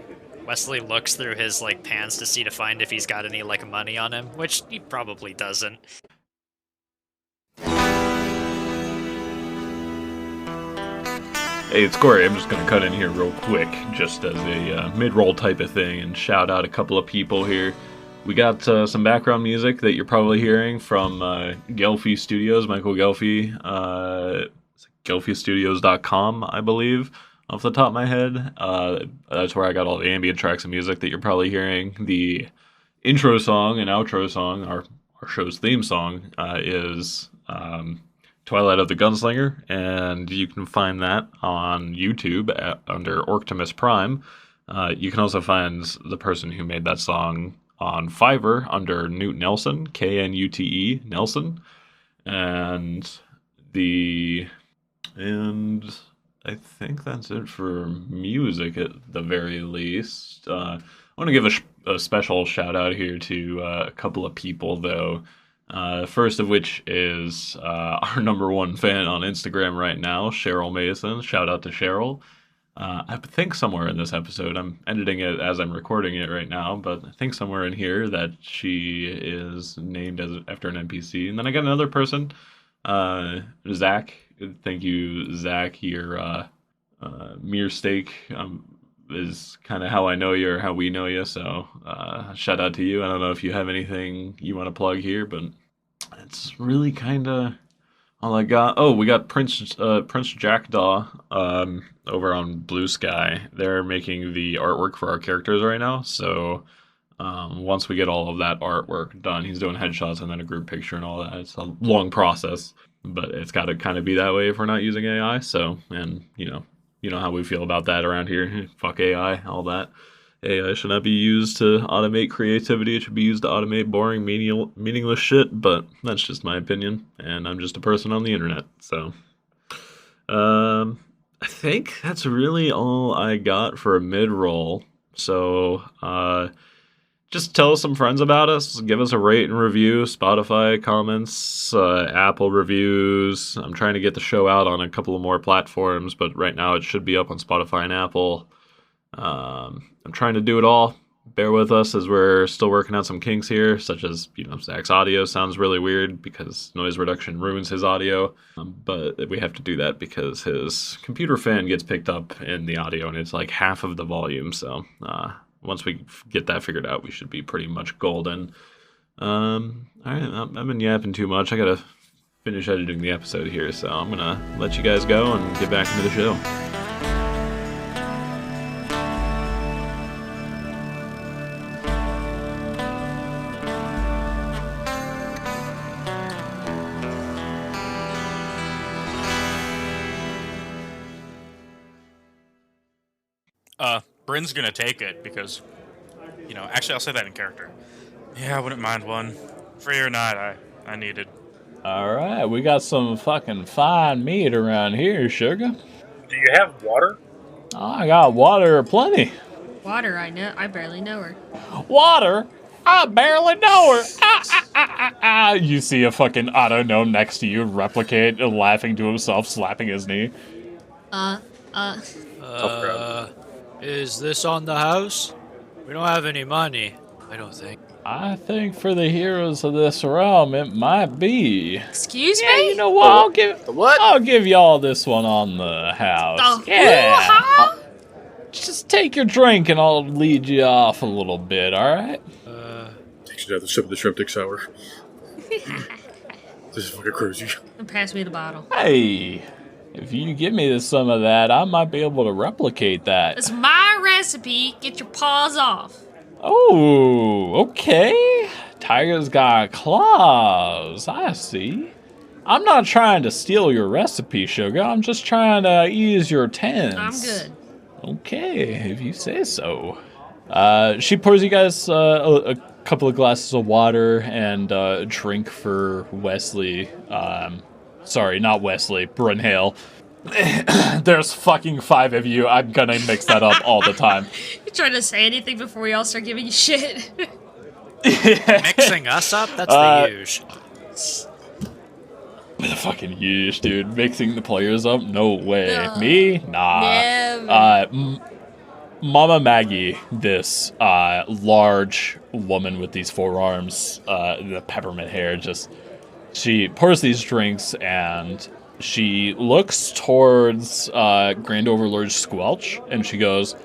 Wesley looks through his pants to find if he's got any money on him, which he probably doesn't. Hey, it's Corey. I'm just going to cut in here real quick, just as a mid-roll type of thing, and shout out a couple of people here. We got some background music that you're probably hearing from Gelfie Studios, Michael Gelfie, GelfieStudios.com, I believe. off the top of my head. That's where I got all the ambient tracks of music that you're probably hearing. The intro song and outro song, our show's theme song, is Twilight of the Gunslinger, and you can find that on YouTube under Orctimus Prime. You can also find the person who made that song on Fiverr under Newt Nelson, Knute Nelson, and I think that's it for music at the very least. I want to give a special shout out here to a couple of people though. First of which is our number one fan on Instagram right now, Cheryl Mason. Shout out to Cheryl. I think somewhere in this episode, I'm editing it as I'm recording it right now, but I think somewhere in here that she is named after an NPC. And then I got another person, Zach. Thank you, Zach. Your mere steak is kind of how I know you or how we know you. So shout out to you. I don't know if you have anything you want to plug here, but it's really kind of all I got. Oh, we got Prince Jackdaw over on Blue Sky. They're making the artwork for our characters right now. So once we get all of that artwork done, he's doing headshots and then a group picture and all that. It's a long process, but it's got to kind of be that way if we're not using AI. So, and you know how we feel about that around here. Fuck AI, all that. AI should not be used to automate creativity. It should be used to automate boring, meaningless shit, but that's just my opinion, and I'm just a person on the internet. So, I think that's really all I got for a mid-roll. So, just tell some friends about us. Give us a rate and review. Spotify comments, Apple reviews. I'm trying to get the show out on a couple of more platforms, but right now it should be up on Spotify and Apple. I'm trying to do it all. Bear with us as we're still working out some kinks here, such as, Zach's audio sounds really weird because noise reduction ruins his audio. But we have to do that because his computer fan gets picked up in the audio and it's like half of the volume. So, once we get that figured out, we should be pretty much golden. All right, I've been yapping too much. I gotta finish editing the episode here, so I'm gonna let you guys go and get back into the show. Bryn's gonna take it because, actually I'll say that in character. Yeah, I wouldn't mind one. Free or not, I needed. Alright, we got some fucking fine meat around here, sugar. Do you have water? Oh, I got water plenty. Water, I barely know her. Water? I barely know her. You see a fucking auto-gnome next to you replicate, laughing to himself, slapping his knee. Is this on the house? We don't have any money, I don't think. I think for the heroes of this realm, it might be. Excuse Yeah, me? you know what? What? I'll give y'all this one on the house. The Yeah. hoo-ha? Just take your drink and I'll lead you off a little bit, alright? Takes you down the sip of the shrimp dick sour. This is fucking crazy. Pass me the bottle. Hey, if you give me some of that, I might be able to replicate that. It's my recipe. Get your paws off. Oh, okay. Tiger's got claws. I see. I'm not trying to steal your recipe, sugar. I'm just trying to ease your tense. I'm good. Okay, if you say so. She pours you guys a couple of glasses of water and a drink for Wesley. Sorry, not Wesley, Brunhale. There's fucking 5 of you. I'm gonna mix that up all the time. You trying to say anything before we all start giving you shit? Mixing us up? That's the huge. The fucking yeesh, dude. Mixing the players up? No way. No. Me? Nah. Never. Mama Maggie, this large woman with these 4 arms, the peppermint hair, she pours these drinks and she looks towards Grand Overlord Squelch and she goes,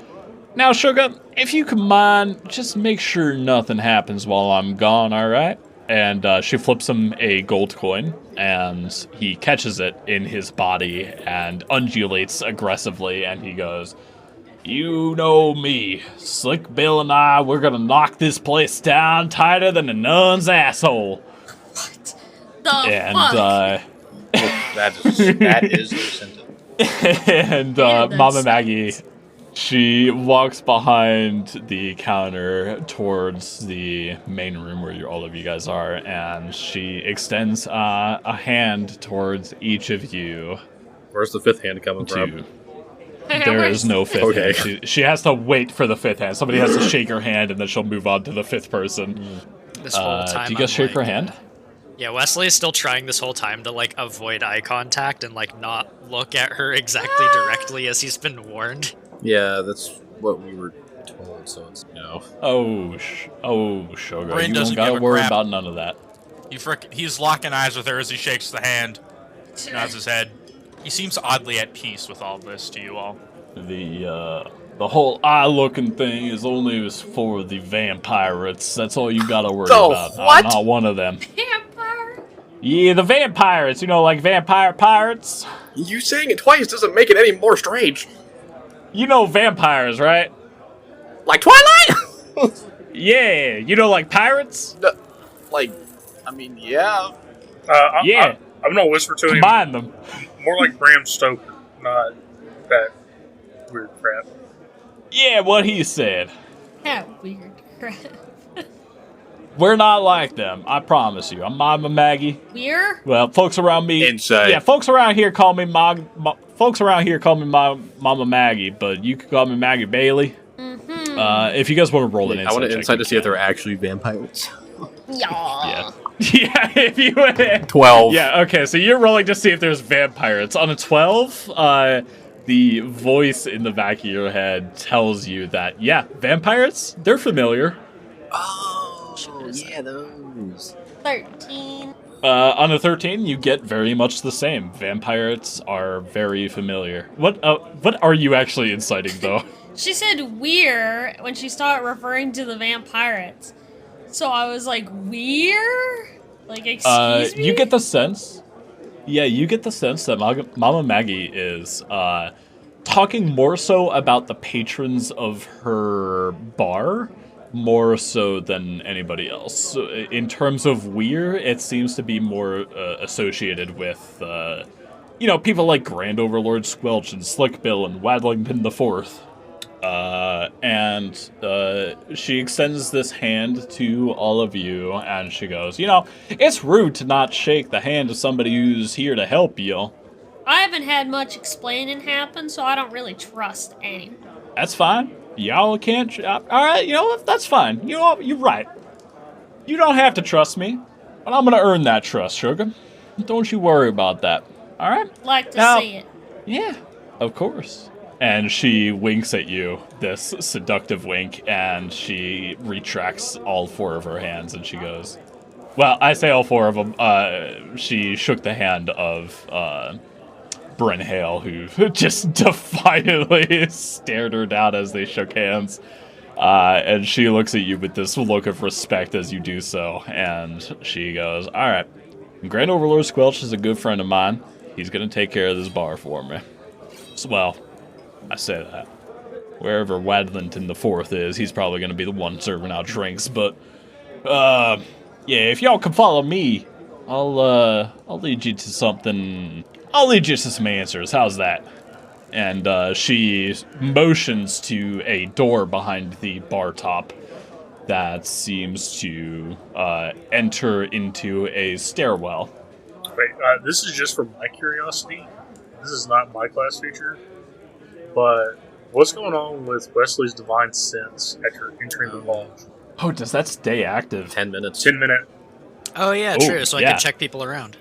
"Now, sugar, if you could mind, just make sure nothing happens while I'm gone, alright?" And she flips him a gold coin, and he catches it in his body and undulates aggressively, and he goes, "You know me. Slick Bill and I, we're gonna knock this place down tighter than a nun's asshole." What the And, fuck? That is the sentence. and Yeah, Mama that's- Maggie, she walks behind the counter towards the main room where all of you guys are, and she extends a hand towards each of you. Where's the fifth hand coming from? There is no fifth Okay. hand. She has to wait for the fifth hand. Somebody has to shake her hand, and then she'll move on to the fifth person. This whole time, do you guys I'm shake her like, hand? Yeah, Wesley is still trying this whole time to like avoid eye contact and like not look at her exactly directly as he's been warned. Yeah, that's what we were told, so it's, Oh, Shogo, Brain you don't doesn't gotta give a worry crap. about none of that. He's locking eyes with her as he shakes the hand, nods his head. He seems oddly at peace with all this to you all. The whole eye-looking thing is only for the vampirates. That's all you gotta worry The about. what? I'm not one of them. Vampire? Yeah, the vampirates. You know, like vampire pirates. You saying it twice doesn't make it any more strange. You know vampires, right? Like Twilight? Yeah, you know, like pirates. Yeah. Yeah, I'm gonna whisper to him. combine them. More like Bram Stoker, not that weird crap. Yeah, what he said. Yeah, weird crap. We're not like them. I promise you. I'm Mama Maggie. We're? Well, folks around me. Inside. Yeah, folks around here call me folks around here call me Mama Maggie, but you can call me Maggie Bailey. Mm-hmm. If you guys want to roll an insight, I want to check, insight you to see if can. they're actually vampires. Yeah. Yeah, if you would. 12. Yeah, okay, so you're rolling to see if there's vampires. On a 12, the voice in the back of your head tells you that, yeah, vampires, they're familiar. Oh, yeah, those. 13. On a 13, you get very much the same. Vampires are very familiar. What are you actually inciting, though? She said we're when she started referring to the vampirates. So I was like, we're? Like, excuse me? You get the sense. Yeah, you get the sense that Mama Maggie is talking more so about the patrons of her bar, more so than anybody else. So in terms of we're, it seems to be more associated with, people like Grand Overlord Squelch and Slick Bill and Wadlington the Fourth. And she extends this hand to all of you, and she goes, it's rude to not shake the hand of somebody who's here to help you. I haven't had much explaining happen, so I don't really trust anyone. That's fine. Y'all can't... all right, you know what? That's fine. You're right. You don't have to trust me, but I'm going to earn that trust, Sugar. Don't you worry about that. All right? Like to Now- see it. Yeah, of course. And she winks at you, this seductive wink, and she retracts all four of her hands, and she goes, well, I say all four of them. She shook the hand of Bryn Hale, who just defiantly stared her down as they shook hands. And she looks at you with this look of respect as you do so, and she goes, all right, Grand Overlord Squelch is a good friend of mine. He's going to take care of this bar for me. So, well, I say that. Wherever Wadlington the Fourth is, he's probably going to be the one serving out drinks. But, yeah, if y'all can follow me, I'll lead you to something. I'll lead you to some answers. How's that? And she motions to a door behind the bar top that seems to enter into a stairwell. Wait, this is just for my curiosity. This is not my class feature. But what's going on with Wesley's divine sense after entering the lodge? Oh, does that stay active? 10 minutes. 10-minute. Oh yeah, Oh, true. So I yeah. can check people around.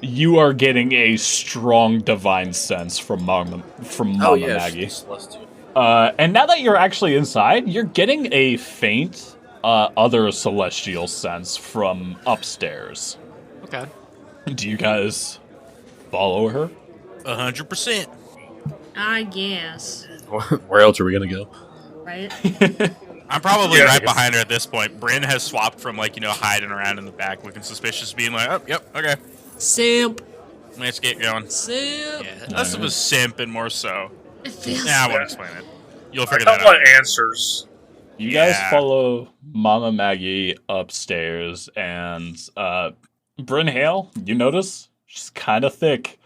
You are getting a strong divine sense from Mama Maggie. Celestial. And now that you're actually inside, you're getting a faint other celestial sense from upstairs. Okay. Do you guys follow her? 100%. I guess. Where else are we going to go? Right? I'm probably Yeah. right behind her at this point. Bryn has swapped from, hiding around in the back, looking suspicious, being like, oh, yep, okay. Simp. Let's get going. Simp. Yeah. Less of a simp and more so. It feels Yeah, I won't explain it. You'll I figure got that my out. answers. You guys Yeah. follow Mama Maggie upstairs, and Bryn Hale, you notice, she's kind of thick.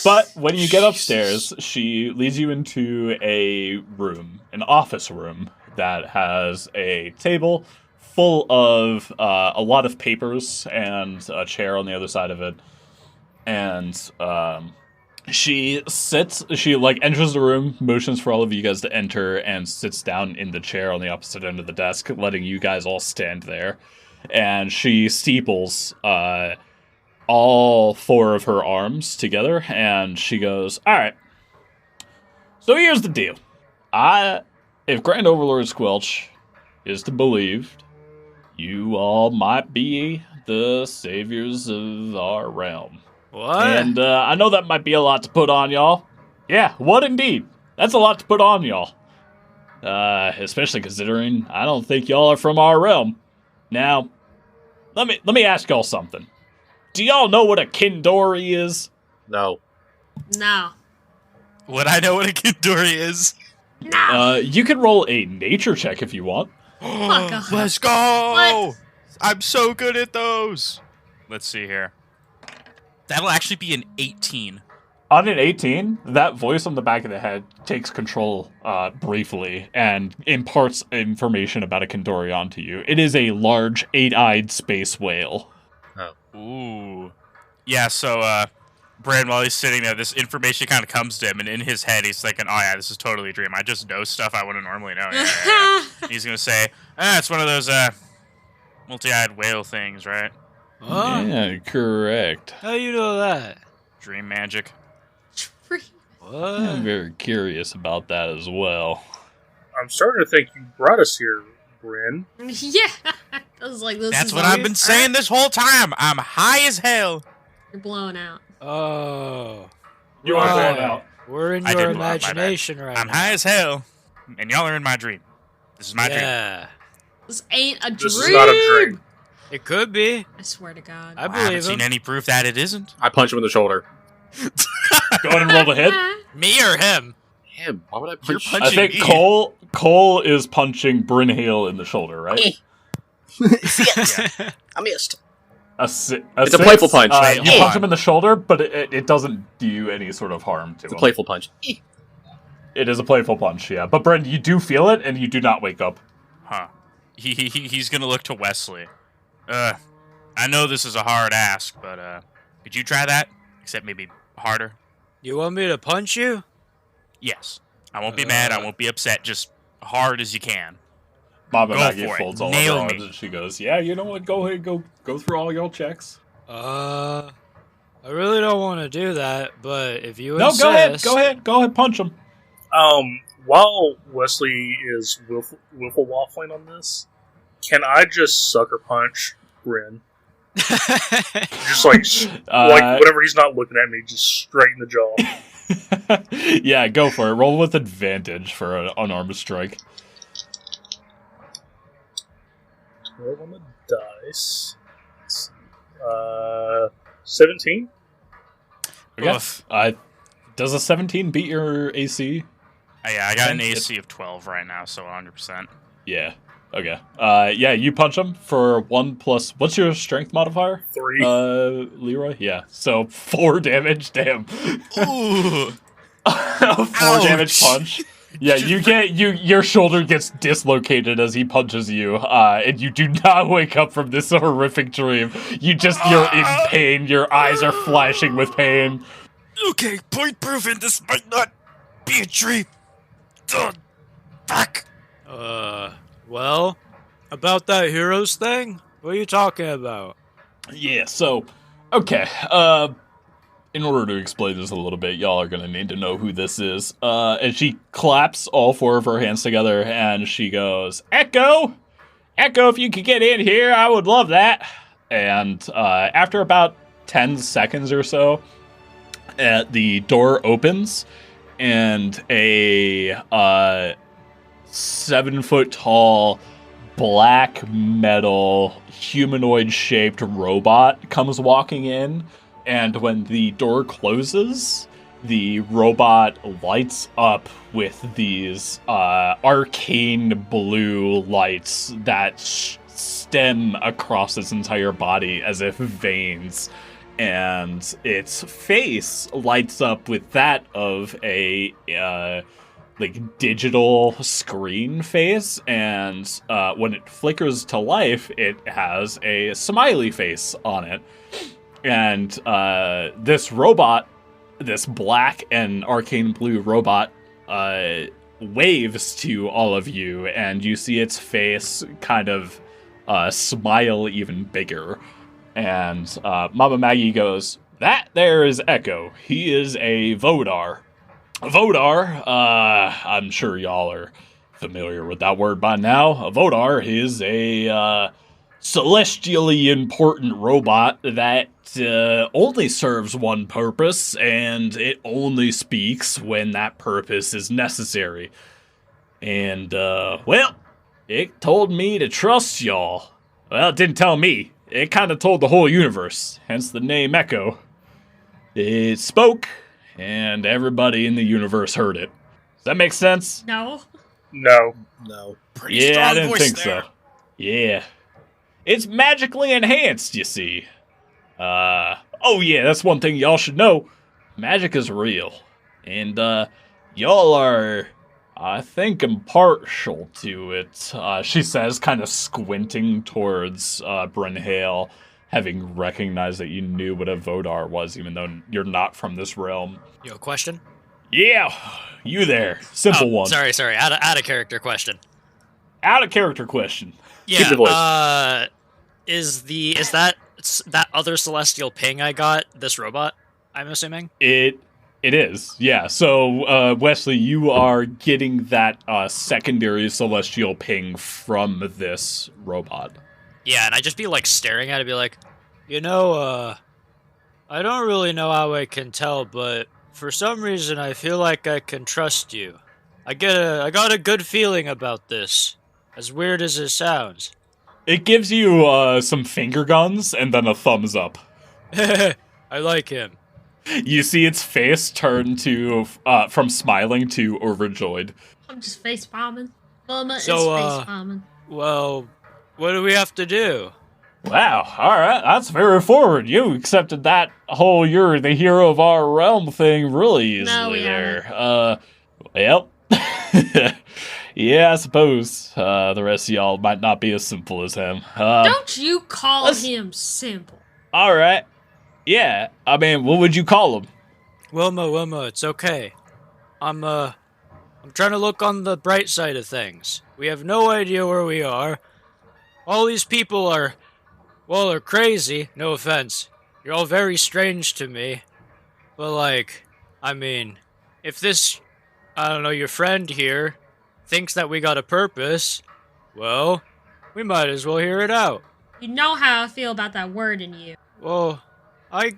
But when you get upstairs, she leads you into a room, an office room, that has a table full of a lot of papers and a chair on the other side of it. And she enters the room, motions for all of you guys to enter, and sits down in the chair on the opposite end of the desk, letting you guys all stand there. And she steeples all 4 of her arms together, and she goes, all right, so here's the deal. If Grand Overlord Squelch is to believed, you all might be the saviors of our realm. What? And I know that might be a lot to put on y'all. Yeah, what indeed? That's a lot to put on y'all. Especially considering I don't think y'all are from our realm. Now, let me ask y'all something. Do y'all know what a Kindori is? No. No. Would I know what a Kindori is? No. You can roll a nature check if you want. Fuck off. Let's go! What? I'm so good at those. Let's see here. That'll actually be an 18. On an 18, that voice on the back of the head takes control briefly and imparts information about a Kindori onto you. It is a large, 8-eyed space whale. Ooh. Yeah, so, Brand, while he's sitting there, this information kind of comes to him, and in his head, he's thinking, oh yeah, this is totally a dream. I just know stuff I wouldn't normally know. Yeah. He's gonna say, it's one of those, multi-eyed whale things, right? Huh? Yeah, correct. How you know that? Dream magic. What? I'm very curious about that as well. I'm starting to think you brought us here, Bryn. Yeah. I was like, this That's is what why I've been saying this whole time. I'm high as hell. You're blown out. Oh. You are are blown blown out. We're in I your did blow out, my bad. imagination right I'm now. high as hell, and y'all are in my dream. This is my dream. Yeah. This ain't a dream. This is not a dream. It could be. I swear to God. I I haven't believe seen him. any proof that it isn't. I punch him in the shoulder. Go ahead and roll the hit. Me or him? Him? Why would I You're punch? punching I think me. Cole is punching Bryn Hale in the shoulder, right? Yeah. I missed. It's It's a playful punch. You Hold punch on. him in the shoulder, but it doesn't do any sort of harm to It's a him. playful punch. It is a playful punch, yeah. But Bryn, you do feel it, and you do not wake up. Huh. He's gonna look to Wesley. I know this is a hard ask, but could you try that? Except maybe harder. You want me to punch you? Yes. I won't be mad. I won't be upset. Just hard as you can. Mama Go Maggie for it. folds all Nail of her arms, me. and she goes, "Yeah, you know what? Go ahead, go through all your checks." I really don't want to do that, but if you No, insist... go ahead, punch him. While Wesley is wiffle waffling on this, can I just sucker punch Bryn? Just like whenever he's not looking at me, just straight in the jaw. Yeah, go for it. Roll with advantage for an unarmed strike. 12 on the dice. 17. Okay. Oof. Does a 17 beat your AC? Yeah, I got an It's- AC of 12 right now, so 100%. Yeah. Okay. Yeah, you punch him for 1 plus. What's your strength modifier? 3. Leroy? Yeah. So 4 damage. Damn. Ooh. 4 damage punch. Yeah, your shoulder gets dislocated as he punches you, and you do not wake up from this horrific dream. You're in pain. Your eyes are flashing with pain. Okay, point proven. This might not be a dream. Fuck. Well, about that heroes thing? What are you talking about? Yeah, so, okay, in order to explain this a little bit, y'all are gonna need to know who this is. And she claps all 4 of her hands together, and she goes, Echo! Echo, if you could get in here, I would love that. And, after about 10 seconds or so, the door opens, and a, 7-foot tall, black metal, humanoid-shaped robot comes walking in, and when the door closes, the robot lights up with these arcane blue lights that stem across its entire body as if veins, and its face lights up with that of a digital screen face, and when it flickers to life, it has a smiley face on it. And this robot, this black and arcane blue robot, waves to all of you, and you see its face kind of smile even bigger. And Mama Maggie goes, "That there is Echo. He is a Vodar." Vodar, I'm sure y'all are familiar with that word by now. A Vodar is a celestially important robot that only serves one purpose, and it only speaks when that purpose is necessary. And, well, it told me to trust y'all. Well, it didn't tell me. It kind of told the whole universe, hence the name Echo. It spoke, and everybody in the universe heard it. Does that make sense? No. No. Pretty Yeah, strong I didn't voice think there. so. Yeah. It's magically enhanced, you see. Oh yeah, that's one thing y'all should know. Magic is real. And, y'all are, I think, impartial to it, she says, kind of squinting towards, Bryn Hale, having recognized that you knew what a Vodar was, even though you're not from this realm. You have a question? Yeah, you there. Simple one. Sorry. Out of character question. Out of character question. Yeah. Keep your voice. Is that other celestial ping I got this robot? I'm assuming. It is, yeah. So, Wesley, you are getting that secondary celestial ping from this robot. Yeah, and I'd just be like staring at it, be like, I don't really know how I can tell, but for some reason I feel like I can trust you. I got a good feeling about this, as weird as it sounds. It gives you some finger guns and then a thumbs up. I like him. You see its face turn to from smiling to overjoyed. I'm just face bombing. Wilma is So, face bombing. Well, what do we have to do? Wow, alright, that's very forward. You accepted that whole "you're the hero of our realm" thing really easily No, we there. Well, yeah, I suppose the rest of y'all might not be as simple as him. Don't you call him simple. Alright. Yeah, I mean, what would you call him? Wilma, it's okay. I'm trying to look on the bright side of things. We have no idea where we are. All these people are crazy, no offense. You're all very strange to me. But if this, your friend here, thinks that we got a purpose, well, we might as well hear it out. You know how I feel about that word in you. Well, I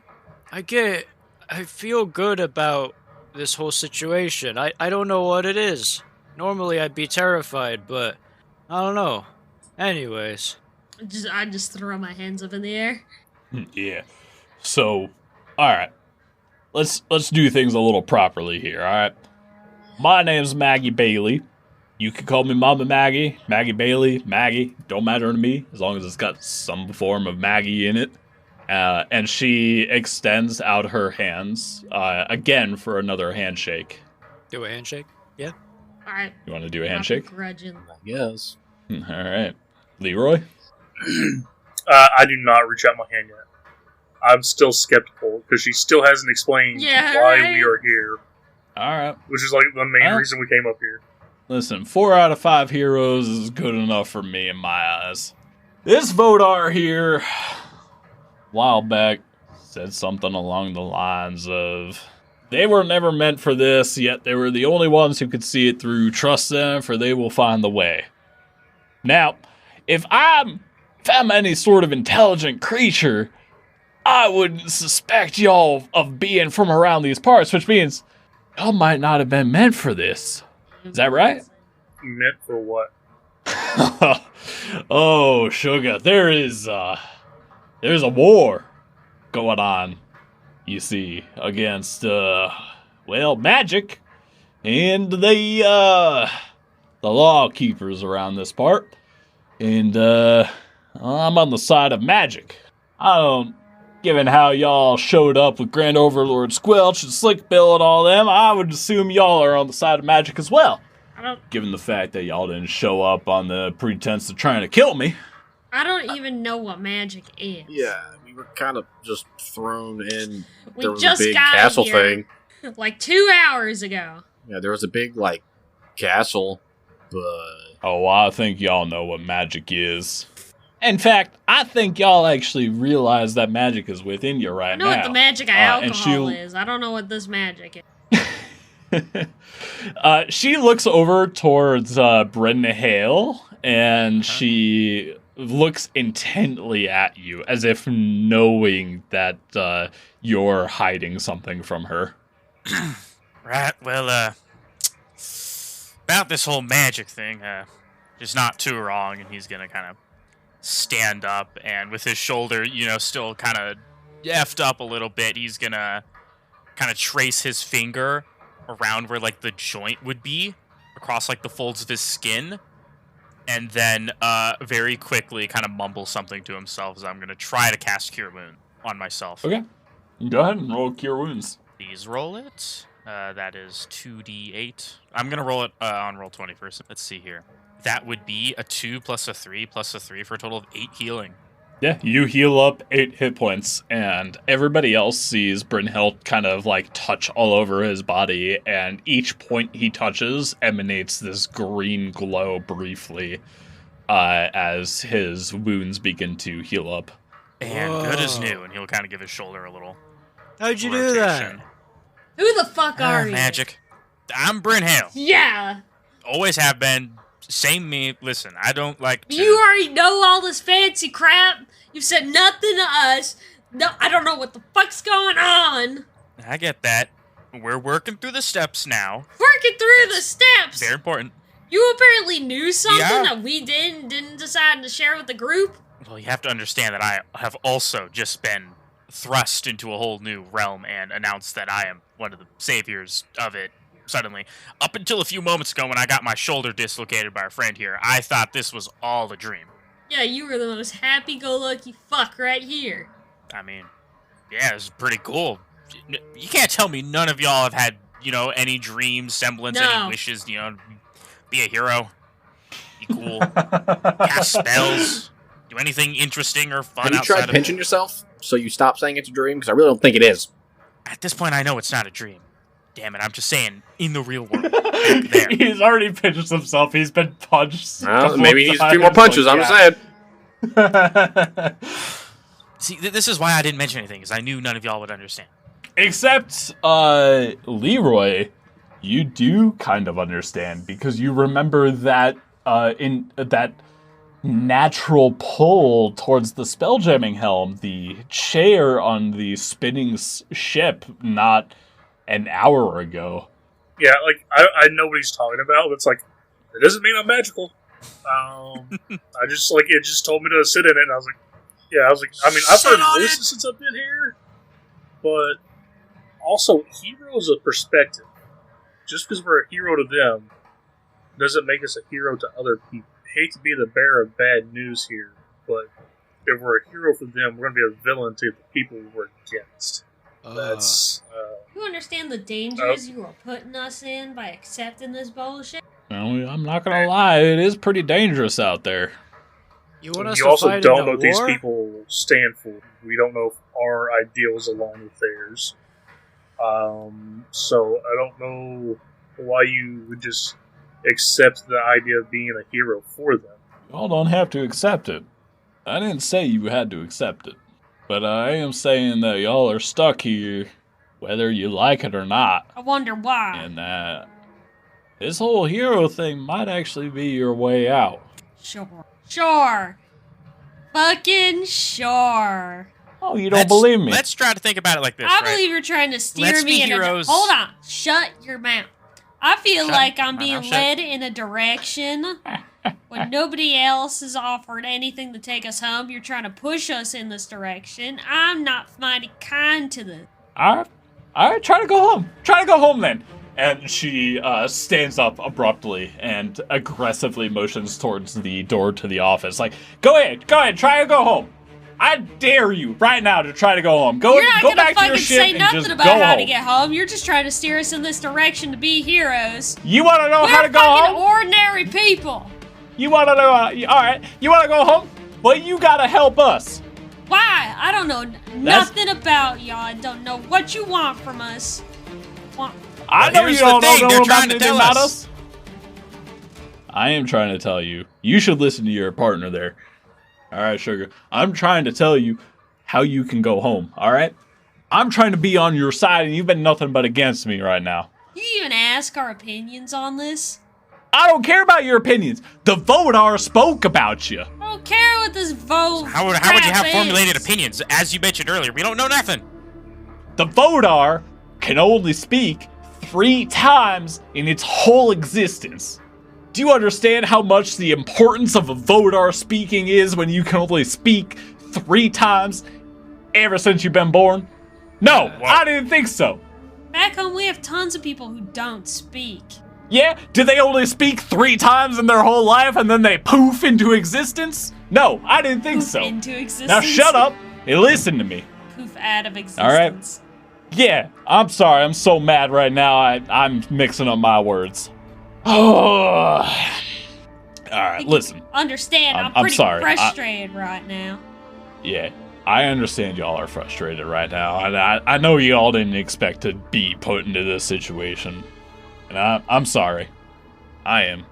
feel good about this whole situation. I don't know what it is. Normally I'd be terrified, but I don't know. Anyways. I just throw my hands up in the air. Yeah. So, alright. Let's do things a little properly here, alright? My name's Maggie Bailey. You can call me Mama Maggie, Maggie Bailey, Maggie. Don't matter to me, as long as it's got some form of Maggie in it. And she extends out her hands, again for another handshake. Do a handshake? Yeah. Alright. You want to do a handshake? Begrudgingly. Yes. Alright. Leroy? I do not reach out my hand yet. I'm still skeptical because she still hasn't explained why we are here. Alright. Which is like the main reason we came up here. Listen, 4 out of 5 heroes is good enough for me in my eyes. This Vodar here, a while back, said something along the lines of, they were never meant for this, yet they were the only ones who could see it through. Trust them, for they will find the way. Now, if I'm any sort of intelligent creature, I wouldn't suspect y'all of being from around these parts, which means y'all might not have been meant for this. Is that right? meant for what? Oh, sugar, there's a war going on, you see, against, magic and the law keepers around this part. And, I'm on the side of magic. Given how y'all showed up with Grand Overlord Squelch and Slick Bill and all them, I would assume y'all are on the side of magic as well. Given the fact that y'all didn't show up on the pretense of trying to kill me. I don't even know what magic is. Yeah, we were kind of just thrown in. We There was just a big got castle here thing. like 2 hours ago. Yeah, there was a big, castle, but... Oh, I think y'all know what magic is. In fact, I think y'all actually realize that magic is within you right now. I know what the magic of alcohol is. I don't know what this magic is. She looks over towards Bryn Hale, and she looks intently at you, as if knowing that you're hiding something from her. Right, well, about this whole magic thing, is not too wrong, and he's gonna kind of stand up, and with his shoulder, still kind of effed up a little bit, he's gonna kind of trace his finger around where, the joint would be, across, the folds of his skin, and then, very quickly kind of mumble something to himself as I'm gonna try to cast Cure Wound on myself. Okay. Go ahead and roll Cure Wounds. Please roll it. That is 2d8. I'm gonna roll it on Roll20 first. Let's see here. That would be a 2 plus a 3 plus a 3 for a total of 8 healing. Yeah, you heal up 8 hit points, and everybody else sees Brynhild kind of touch all over his body, and each point he touches emanates this green glow briefly as his wounds begin to heal up. And good as new, and he'll kind of give his shoulder a little. How'd you do that? Who the fuck are you? Magic. I'm Brynhild. Yeah. Always have been. Same me. Listen, I don't like to... You already know all this fancy crap. You've said nothing to us. No, I don't know what the fuck's going on. I get that. We're working through the steps now. Working through the steps. Very important. You apparently knew something Yeah. that we didn't decide to share with the group. Well, you have to understand that I have also just been thrust into a whole new realm and announced that I am one of the saviors of it. Suddenly, up until a few moments ago when I got my shoulder dislocated by a friend here, I thought this was all a dream. Yeah, you were the most happy-go-lucky fuck right here. I mean, yeah, it was pretty cool. You can't tell me none of y'all have had, any dreams, semblance, any wishes, be a hero, be cool, cast spells, do anything interesting or fun. Have you outside tried pinching yourself so you stop saying it's a dream? Because I really don't think it is. At this point, I know it's not a dream. Damn it, I'm just saying, in the real world. Back there. He's already pinched himself. He's been punched. Well, maybe he needs a few more punches, I'm just saying. See, this is why I didn't mention anything, because I knew none of y'all would understand. Except, Leroy, you do kind of understand, because you remember that, in that natural pull towards the spelljamming helm, the chair on the spinning ship, not an hour ago. Yeah, I know what he's talking about, but it's it doesn't mean I'm magical. I just, it just told me to sit in it, and I was I've heard voices since I've been here, but also, heroes of perspective. Just because we're a hero to them doesn't make us a hero to other people. I hate to be the bearer of bad news here, but if we're a hero for them, we're going to be a villain to the people we're against. That's... You understand the dangers you are putting us in by accepting this bullshit? Well, I'm not gonna lie, it is pretty dangerous out there. You also don't know what these people stand for. We don't know if our ideals align with theirs. So I don't know why you would just accept the idea of being a hero for them. Y'all don't have to accept it. I didn't say you had to accept it. But I am saying that y'all are stuck here, whether you like it or not. I wonder why. And that this whole hero thing might actually be your way out. Sure. Fucking sure. Oh, you don't believe me? Let's try to think about it like this, I believe you're trying to steer me into... Hold on. Shut your mouth. I feel like I'm No, being shut. led in a direction when nobody else has offered anything to take us home. You're trying to push us in this direction. I'm not finding kind to the. All right, try to go home. Try to go home then. And she stands up abruptly and aggressively motions towards the door to the office. Like, go ahead, try to go home. I dare you right now to try to go home. Go You're not go gonna back to your fucking ship say and nothing just about go how home. to get home. You're just trying to steer us in this direction to be heroes. You want to know how to We're go fucking home? ordinary people. You want to know? All right. You want to go home? Well, you gotta help us. Why? I don't know nothing about y'all. I don't know what you want from us. I know you here's the don't thing, know they're about trying to anything tell about us. us. I am trying to tell you. You should listen to your partner there. All right, sugar. I'm trying to tell you how you can go home. All right. I'm trying to be on your side, and you've been nothing but against me right now. You even ask our opinions on this? I don't care about your opinions. The Vodar spoke about you. I don't care what this vote. How would you have formulated opinions? As you mentioned earlier, we don't know nothing. The Vodar can only speak 3 times in its whole existence. Do you understand how much the importance of a Vodar speaking is when you can only speak 3 times ever since you've been born? No, I didn't think so. Back home, we have tons of people who don't speak. Yeah? Did they only speak 3 times in their whole life and then they poof into existence? No, I didn't think Poof so. into existence. Now shut up and listen to me. Poof out of existence. All right. Yeah, I'm sorry. I'm so mad right now. I'm mixing up my words. Oh. All right, listen. Understand, I'm I'm pretty sorry. frustrated right now. Yeah, I understand y'all are frustrated right now. And I know y'all didn't expect to be put into this situation. And I'm sorry. I am.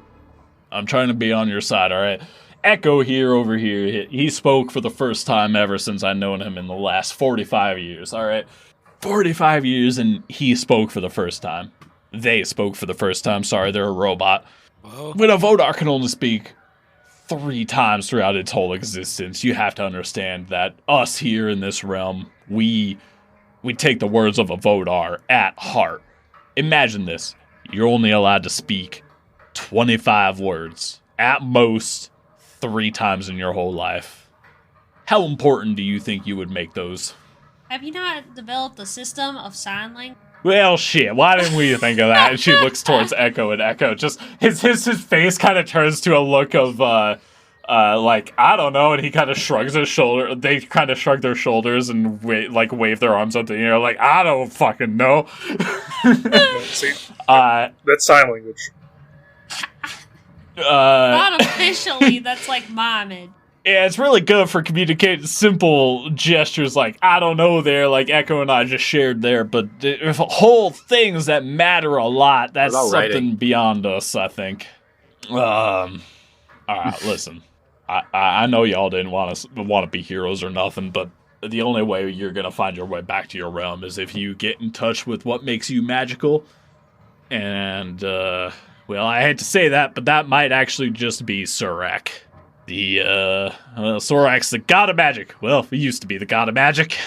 I'm trying to be on your side, all right? Echo here over here, he spoke for the first time ever since I've known him in the last 45 years, all right? 45 years and he spoke for the first time. They spoke for the first time. Sorry, they're a robot. Whoa. When a Vodar can only speak 3 times throughout its whole existence, you have to understand that us here in this realm, we take the words of a Vodar at heart. Imagine this. You're only allowed to speak 25 words, at most 3 times in your whole life. How important do you think you would make those? Have you not developed a system of sign language? Well, shit, why didn't we think of that? And she looks towards Echo, and Echo just, his face kind of turns to a look of, like, I don't know, and he kind of shrugs his shoulder. They kind of shrug their shoulders and, wave their arms up in the air, like, I don't fucking know. See, that's sign language. Not officially, that's like miming. Yeah, it's really good for communicating simple gestures like, I don't know there, like Echo and I just shared there, but whole things that matter a lot, that's something beyond us, I think. Alright, listen. I know y'all didn't want to be heroes or nothing, but the only way you're going to find your way back to your realm is if you get in touch with what makes you magical. And, well, I hate to say that, but that might actually just be Surak. Sorak's the god of magic. Well, he used to be the god of magic.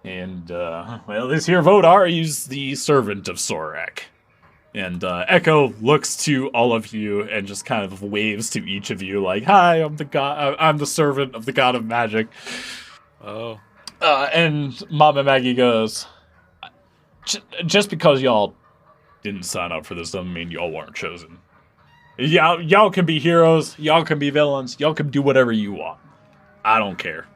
And, well, this here Vodar, he's the servant of Sorak. And, Echo looks to all of you and just kind of waves to each of you like, hi, I'm the servant of the god of magic. Oh. And Mama Maggie goes, just because y'all didn't sign up for this doesn't mean y'all weren't chosen. Y'all can be heroes, y'all can be villains, y'all can do whatever you want. I don't care.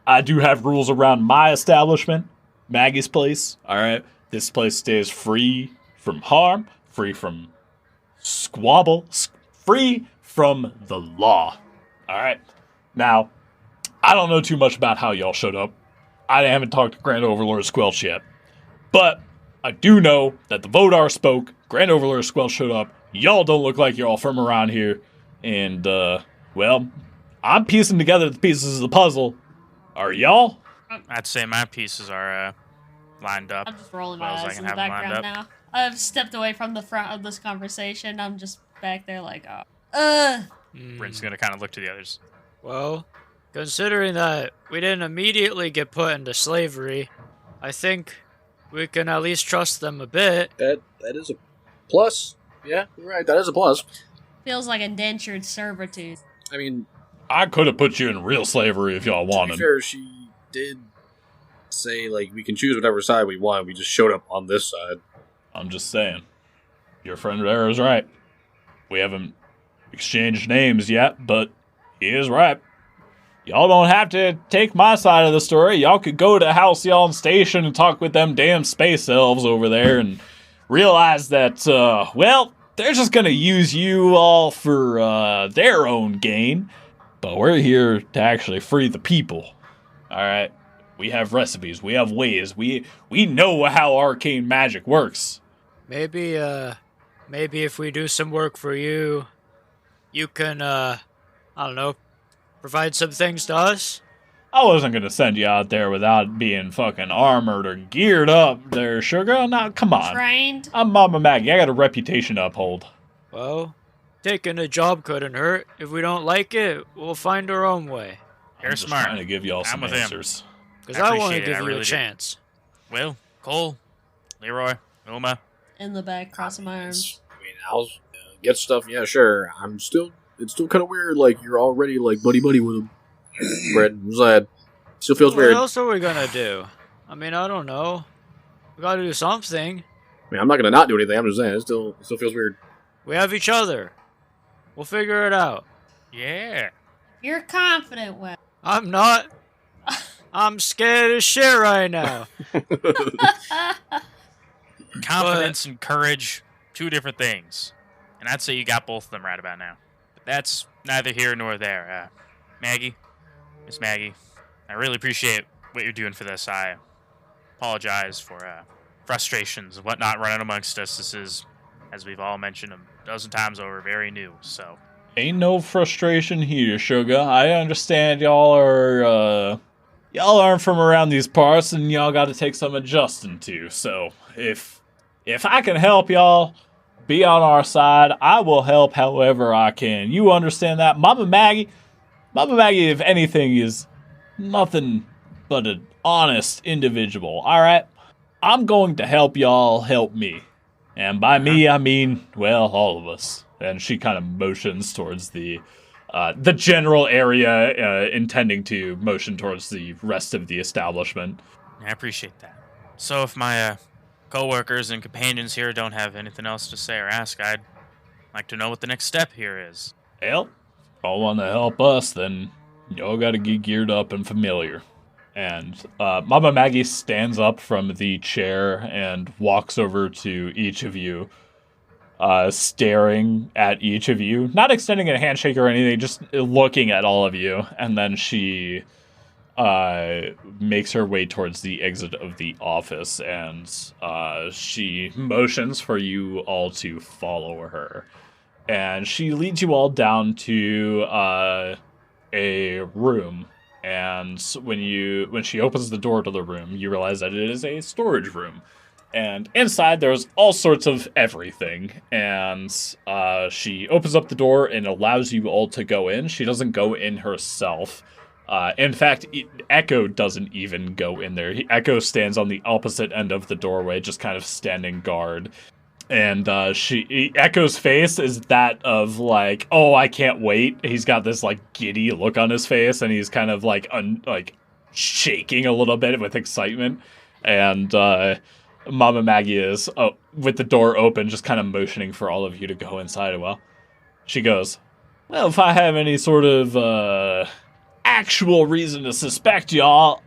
I do have rules around my establishment, Maggie's place, alright? This place stays free from harm, free from squabble, free from the law, alright? Now, I don't know too much about how y'all showed up. I haven't talked to Grand Overlord Squelch yet. But I do know that the Vodar spoke, Grand Overlord Squelch showed up, y'all don't look like you're all from around here, and, well, I'm piecing together the pieces of the puzzle. Are y'all? I'd say my pieces are lined up. I'm just rolling Well, my as I eyes can in the have 'em lined background now. I've stepped away from the front of this conversation. I'm just back there like, oh. Bryn's gonna kind of look to the others. Well, considering that we didn't immediately get put into slavery, I think we can at least trust them a bit. That is a plus. Yeah, you're right. That is a plus. Feels like indentured servitude. I mean, I could have put you in real slavery if y'all to be wanted. fair, she did say, like, we can choose whatever side we want. We just showed up on this side. I'm just saying. Your friend there is right. We haven't exchanged names yet, but he is right. Y'all don't have to take my side of the story. Y'all could go to Halcyon Station and talk with them damn space elves over there and realize that, well, they're just gonna use you all for, their own gain. But we're here to actually free the people. Alright? We have recipes. We have ways. We know how arcane magic works. Maybe if we do some work for you, you can, I don't know, provide some things to us? I wasn't gonna send you out there without being fucking armored or geared up there, sugar. Now, come on. Trained? I'm Mama Maggie. I got a reputation to uphold. Well, taking a job couldn't hurt. If we don't like it, we'll find our own way. You're I'm just smart. trying to give y'all I'm some with him. answers. Because I I want to appreciate it, give I you really a do. chance. Will, Cole, Leroy, Wilma. In the back, crossing my arms. I mean, I'll get stuff. Yeah, sure. It's still kind of weird. Like, you're already, like, buddy-buddy with him. Brett, I'm glad. Still feels What weird. else are we gonna do? I mean, I don't know. We gotta do something. I mean, I'm not gonna not do anything. I'm just saying, it still feels weird. We have each other. We'll figure it out. Yeah. You're confident, Will. I'm not. I'm scared as shit right now. Confidence and courage, two different things. And I'd say you got both of them right about now. But that's neither here nor there. Maggie, Miss Maggie, I really appreciate what you're doing for this. I apologize for frustrations and whatnot running amongst us. This is, as we've all mentioned a dozen times over, very new. So Ain't no frustration here, sugar. I understand y'all aren't from around these parts and y'all gotta take some adjusting to. So if I can help y'all be on our side, I will help however I can. You understand that? Mama Maggie, if anything, is nothing but an honest individual, alright? I'm going to help y'all help me. And by me, I mean, well, all of us. And she kind of motions towards the general area, intending to motion towards the rest of the establishment. I appreciate that. So if my co-workers and companions here don't have anything else to say or ask, I'd like to know what the next step here is. Well, if y'all want to help us, then y'all gotta get geared up and familiar. And Mama Maggie stands up from the chair and walks over to each of you, staring at each of you, not extending a handshake or anything, just looking at all of you. And then she makes her way towards the exit of the office, and she motions for you all to follow her. And she leads you all down to a room. And when she opens the door to the room, you realize that it is a storage room. And inside there's all sorts of everything. And she opens up the door and allows you all to go in. She doesn't go in herself. In fact, Echo doesn't even go in there. Echo stands on the opposite end of the doorway, just kind of standing guard. And Echo's face is that of like, oh, I can't wait. He's got this like giddy look on his face, and he's kind of like shaking a little bit with excitement. And Mama Maggie is with the door open, just kind of motioning for all of you to go inside. Well, she goes, well, if I have any sort of actual reason to suspect y'all,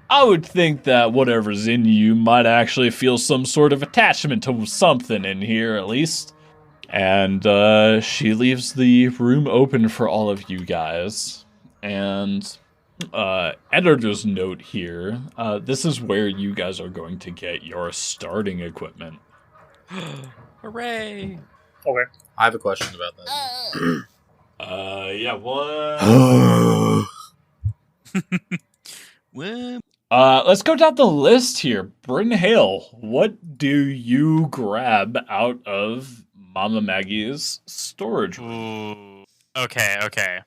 I would think that whatever's in you might actually feel some sort of attachment to something in here, at least. And she leaves the room open for all of you guys. And editor's note here, this is where you guys are going to get your starting equipment. Hooray! Okay. I have a question about that. Yeah, what? Well, Let's go down the list here. Bryn Hale, what do you grab out of Mama Maggie's storage room? ooh. Okay.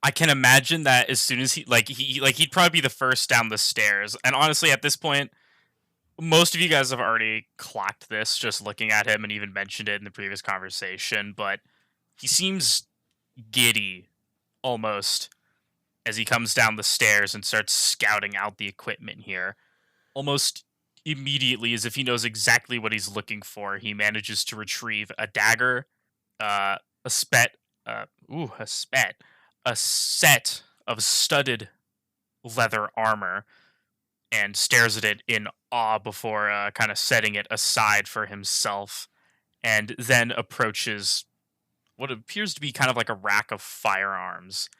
I can imagine that as soon as he'd probably be the first down the stairs. And honestly, at this point, most of you guys have already clocked this just looking at him and even mentioned it in the previous conversation, but he seems giddy almost as he comes down the stairs and starts scouting out the equipment here. Almost immediately, as if he knows exactly what he's looking for, he manages to retrieve a dagger, a set of studded leather armor, and stares at it in awe before kind of setting it aside for himself, and then approaches what appears to be kind of like a rack of firearms.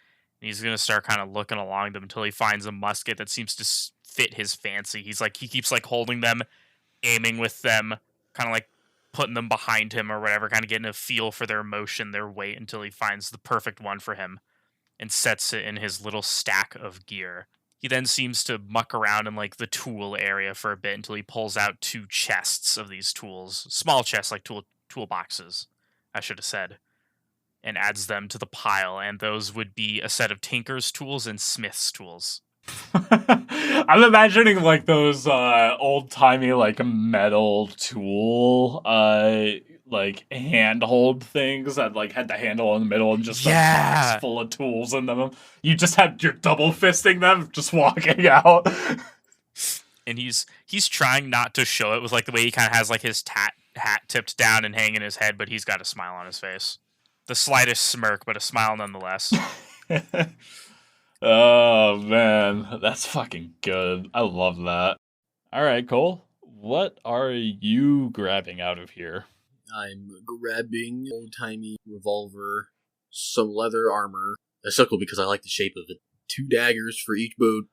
And he's going to start kind of looking along them until he finds a musket that seems to fit his fancy. He keeps like holding them, aiming with them, kind of like putting them behind him or whatever, kind of getting a feel for their motion, their weight, until he finds the perfect one for him and sets it in his little stack of gear. He then seems to muck around in like the tool area for a bit until he pulls out 2 chests of these tools, small chests like toolboxes, I should have said, and adds them to the pile. And those would be a set of tinker's tools and smith's tools. I'm imagining like those old-timey like metal tool like handhold things that like had the handle in the middle and just a box full of tools in them. You just had you're double fisting them, just walking out. And he's trying not to show it with like the way he kind of has like his hat tipped down and hanging his head, but he's got a smile on his face. The slightest smirk, but a smile nonetheless. Oh man, that's fucking good. I love that. All right, Cole, what are you grabbing out of here? I'm grabbing an old-timey revolver, some leather armor. That's so cool because I like the shape of it. 2 daggers for each boot,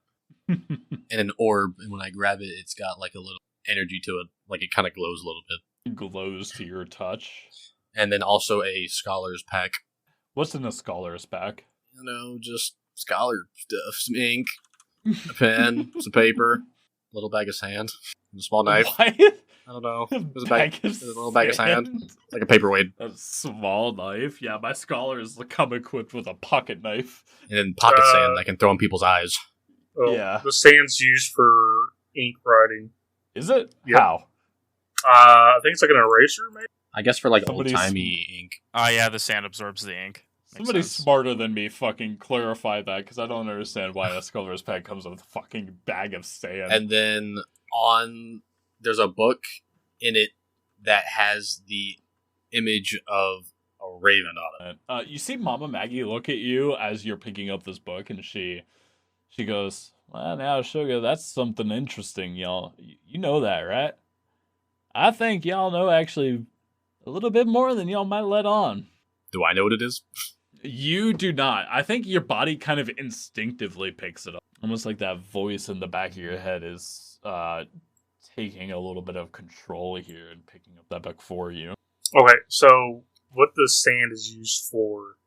and an orb. And when I grab it, it's got like a little energy to it. Like it kind of glows a little bit. Glows to your touch. And then also a scholar's pack. What's in a scholar's pack? You know, just scholar stuff. Some ink, a pen, some paper, a little bag of sand, and a small knife. What? I don't know. There's a little bag of sand. Like a paperweight. A small knife? Yeah, my scholars come equipped with a pocket knife. And then pocket sand I can throw in people's eyes. Well, Yeah. The sand's used for ink writing. Is it? Yep. How? I think it's like an eraser, maybe? I guess for like Somebody's- old-timey ink. Oh yeah, the sand absorbs the ink. Makes Somebody sense. smarter than me fucking clarify that, because I don't understand why a scholar's pack comes with a fucking bag of sand. And then there's a book in it that has the image of a raven on it. You see Mama Maggie look at you as you're picking up this book, and she goes, "Well, now, Sugar, that's something interesting, y'all. You know that, right? I think y'all know actually a little bit more than y'all might let on." Do I know what it is? You do not. I think your body kind of instinctively picks it up. Almost like that voice in the back of your head is taking a little bit of control here and picking up that book for you. Okay, so what the sand is used for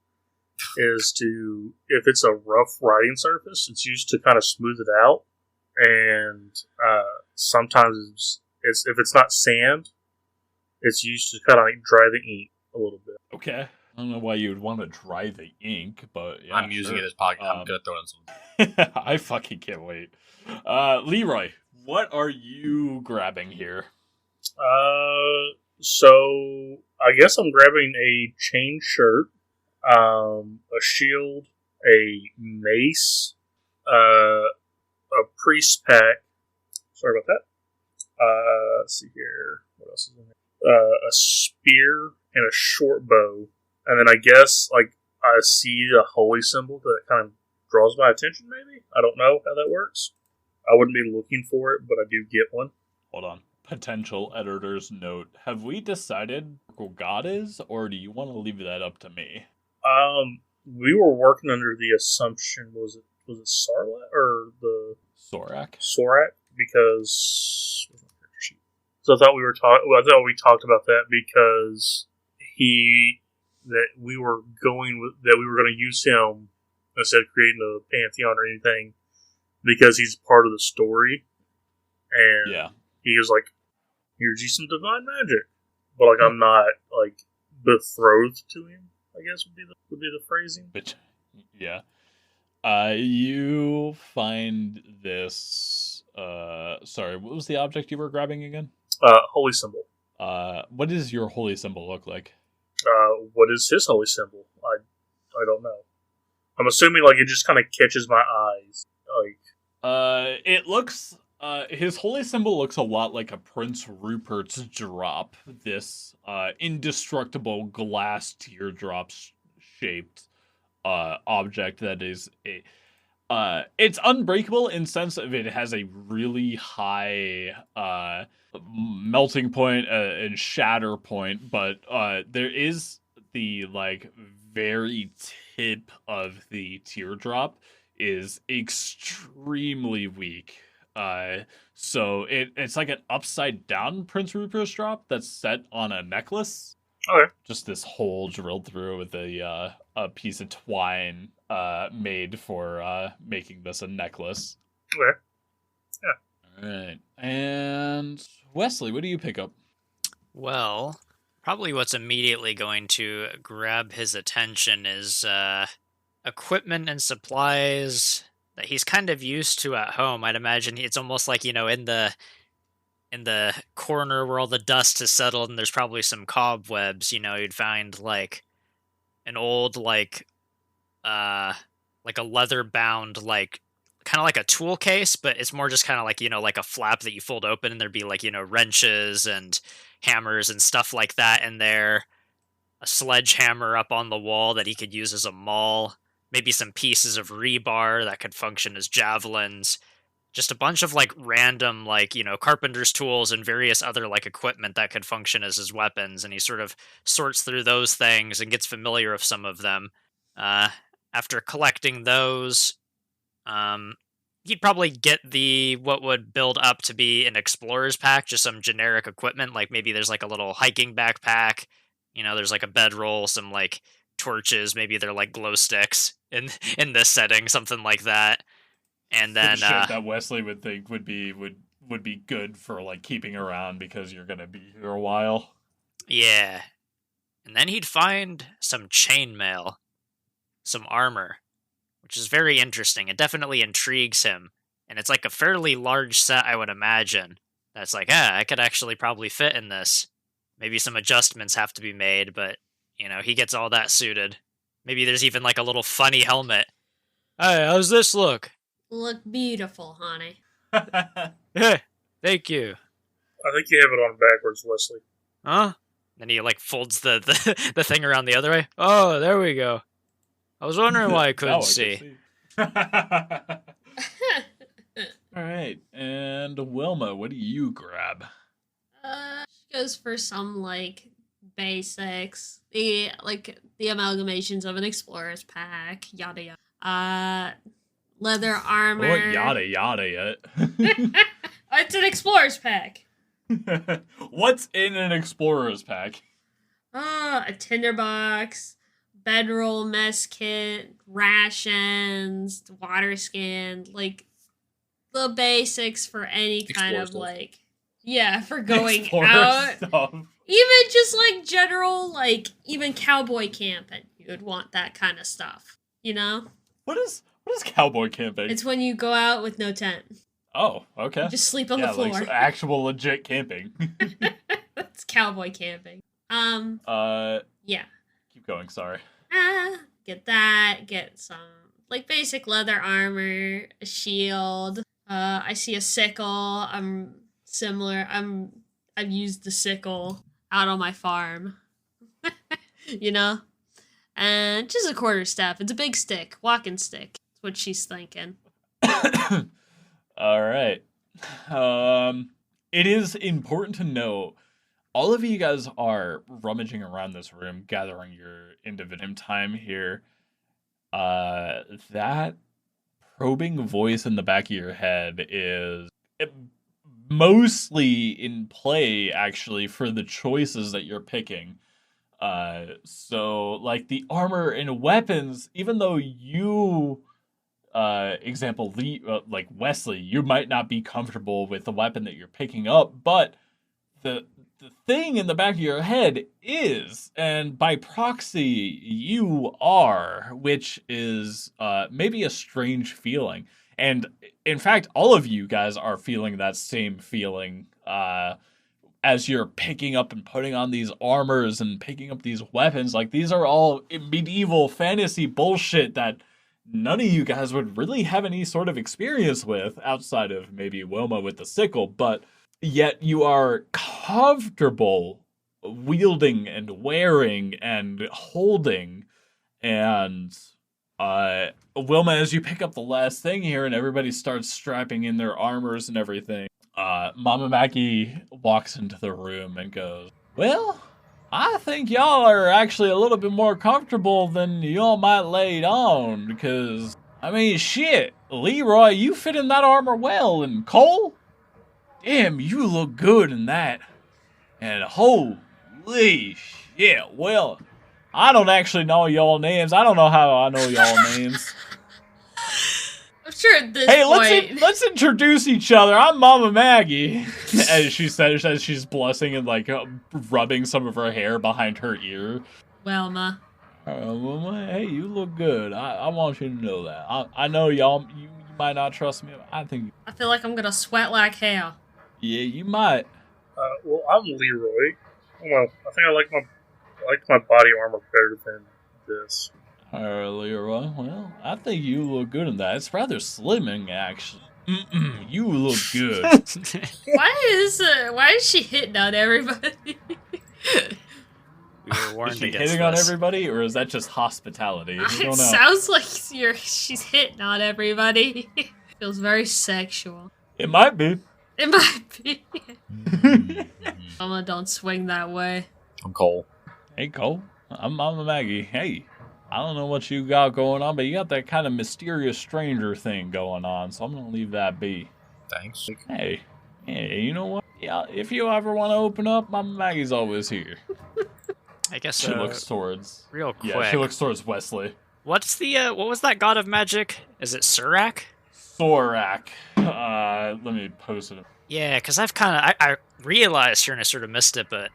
is to, if it's a rough writing surface, it's used to kind of smooth it out. And sometimes it's if it's not sand, it's used to kind of like dry the ink a little bit. Okay. I don't know why you would want to dry the ink, but yeah, I'm using it as pocket. I'm gonna throw it in some. I fucking can't wait. Leroy, what are you grabbing here? So I guess I'm grabbing a chain shirt, a shield, a mace, a priest pack. Sorry about that. Let's see here. What else is in there? A spear and a short bow. And then I guess, like, I see a holy symbol that kind of draws my attention, maybe? I don't know how that works. I wouldn't be looking for it, but I do get one. Hold on. Potential editor's note. Have we decided who God is, or do you want to leave that up to me? We were working under the assumption, was it Sarlacc or the Sorak? Sorak? Because so I thought we talked about that because we were going to use him instead of creating a pantheon or anything because he's part of the story, and Yeah. he was like, "Here's you some divine magic," but like I'm not like betrothed to him. I guess would be the phrasing. But yeah. You find this Sorry, what was the object you were grabbing again? Holy symbol. What does your holy symbol look like? What is his holy symbol? I don't know. I'm assuming like it just kind of catches my eyes. Like, It looks. His holy symbol looks a lot like a Prince Rupert's drop. This indestructible glass teardrop shaped object that is it's unbreakable in sense of it has a really high melting point and shatter point, but there is the like very tip of the teardrop is extremely weak. So it's like an upside down Prince Rupert's drop that's set on a necklace. okay. Just this hole drilled through with a piece of twine made for making this a necklace. Okay. All right. And Wesley, what do you pick up? Well, probably what's immediately going to grab his attention is equipment and supplies that he's kind of used to at home. I'd imagine it's almost like, in the corner where all the dust has settled and there's probably some cobwebs, you'd find like an old like a leather bound like kind of like a tool case, but it's more just kind of like like a flap that you fold open and there'd be like wrenches and hammers and stuff like that in there. A sledgehammer up on the wall that he could use as a maul. Maybe some pieces of rebar that could function as javelins. Just a bunch of like random like carpenter's tools and various other like equipment that could function as his weapons, and he sort of sorts through those things and gets familiar with some of them. After collecting those, he'd probably get what would build up to be an explorer's pack, just some generic equipment, like maybe there's like a little hiking backpack, there's like a bedroll, some like torches, maybe they're like glow sticks in this setting, something like that. And then shit that Wesley would think would be good for like keeping around because you're gonna be here a while. Yeah. And then he'd find some chainmail, some armor, which is very interesting. It definitely intrigues him. And it's like a fairly large set, I would imagine. That's like, I could actually probably fit in this. Maybe some adjustments have to be made, but he gets all that suited. Maybe there's even like a little funny helmet. Hey, how's this look? Look beautiful, honey. Yeah, thank you. I think you have it on backwards, Wesley. Huh? Then he like folds the thing around the other way. Oh, there we go. I was wondering why I couldn't see. All right, and Wilma, what do you grab? She goes for some like basics, the amalgamations of an explorer's pack, yada yada. Leather armor. What yada yada yet? It's an explorer's pack. What's in an explorer's pack? A tinderbox, bedroll, mess kit, rations, water skin, like the basics for any kind of stuff. like, for going Explorer out. stuff. Even just like general, like even cowboy camping, you would want that kind of stuff, What is cowboy camping? It's when you go out with no tent. Oh, okay. You just sleep on the floor. Like actual legit camping. That's cowboy camping. Yeah. Keep going, sorry. Get that. Get some like basic leather armor, a shield. I see a sickle. I've used the sickle out on my farm. And just a quarterstaff. It's a big stick, walking stick. That's what she's thinking. All right. It is important to know all of you guys are rummaging around this room, gathering your individual time here. That probing voice in the back of your head is mostly in play, actually, for the choices that you're picking. So, like, the armor and weapons, even though you... example, like Wesley, you might not be comfortable with the weapon that you're picking up, but the thing in the back of your head is, and by proxy, you are, which is maybe a strange feeling. And in fact, all of you guys are feeling that same feeling as you're picking up and putting on these armors and picking up these weapons. Like, these are all medieval fantasy bullshit that none of you guys would really have any sort of experience with outside of maybe Wilma with the sickle, but yet you are comfortable wielding and wearing and holding. And Wilma, as you pick up the last thing here and everybody starts strapping in their armors and everything, Mama Maggie walks into the room and goes, well, I think y'all are actually a little bit more comfortable than y'all might lay it on, because, I mean, shit, Leroy, you fit in that armor well, and Cole, damn, you look good in that, and holy shit, well, I don't actually know y'all names. I don't know how I know y'all names. I'm sure at this point... let's introduce each other. I'm Mama Maggie, as she says as she's blushing and like rubbing some of her hair behind her ear. Wilma. Wilma, hey, you look good. I want you to know that. I know y'all. You might not trust me. I feel like I'm gonna sweat like hell. Yeah, you might. Well, I'm Leroy. Well, I think I like my body armor better than this. Leroy, well, I think you look good in that. It's rather slimming, actually. You look good. Why is she hitting on everybody? We were warned is she against hitting on this. everybody, or is that just hospitality? I don't know. It sounds like she's hitting on everybody. Feels very sexual. It might be. It might be. Mama, don't swing that way. I'm Cole. Hey, Cole. I'm Mama Maggie. Hey, I don't know what you got going on, but you got that kind of mysterious stranger thing going on, so I'm going to leave that be. Thanks. Hey, you know what? Yeah, if you ever want to open up, Mama Maggie's always here. I guess She looks towards... real quick. Yeah, she looks towards Wesley. What's the what was that god of magic? Is it Surak? Sorak. Let me post it. Yeah, because I realized here and I sort of missed it, but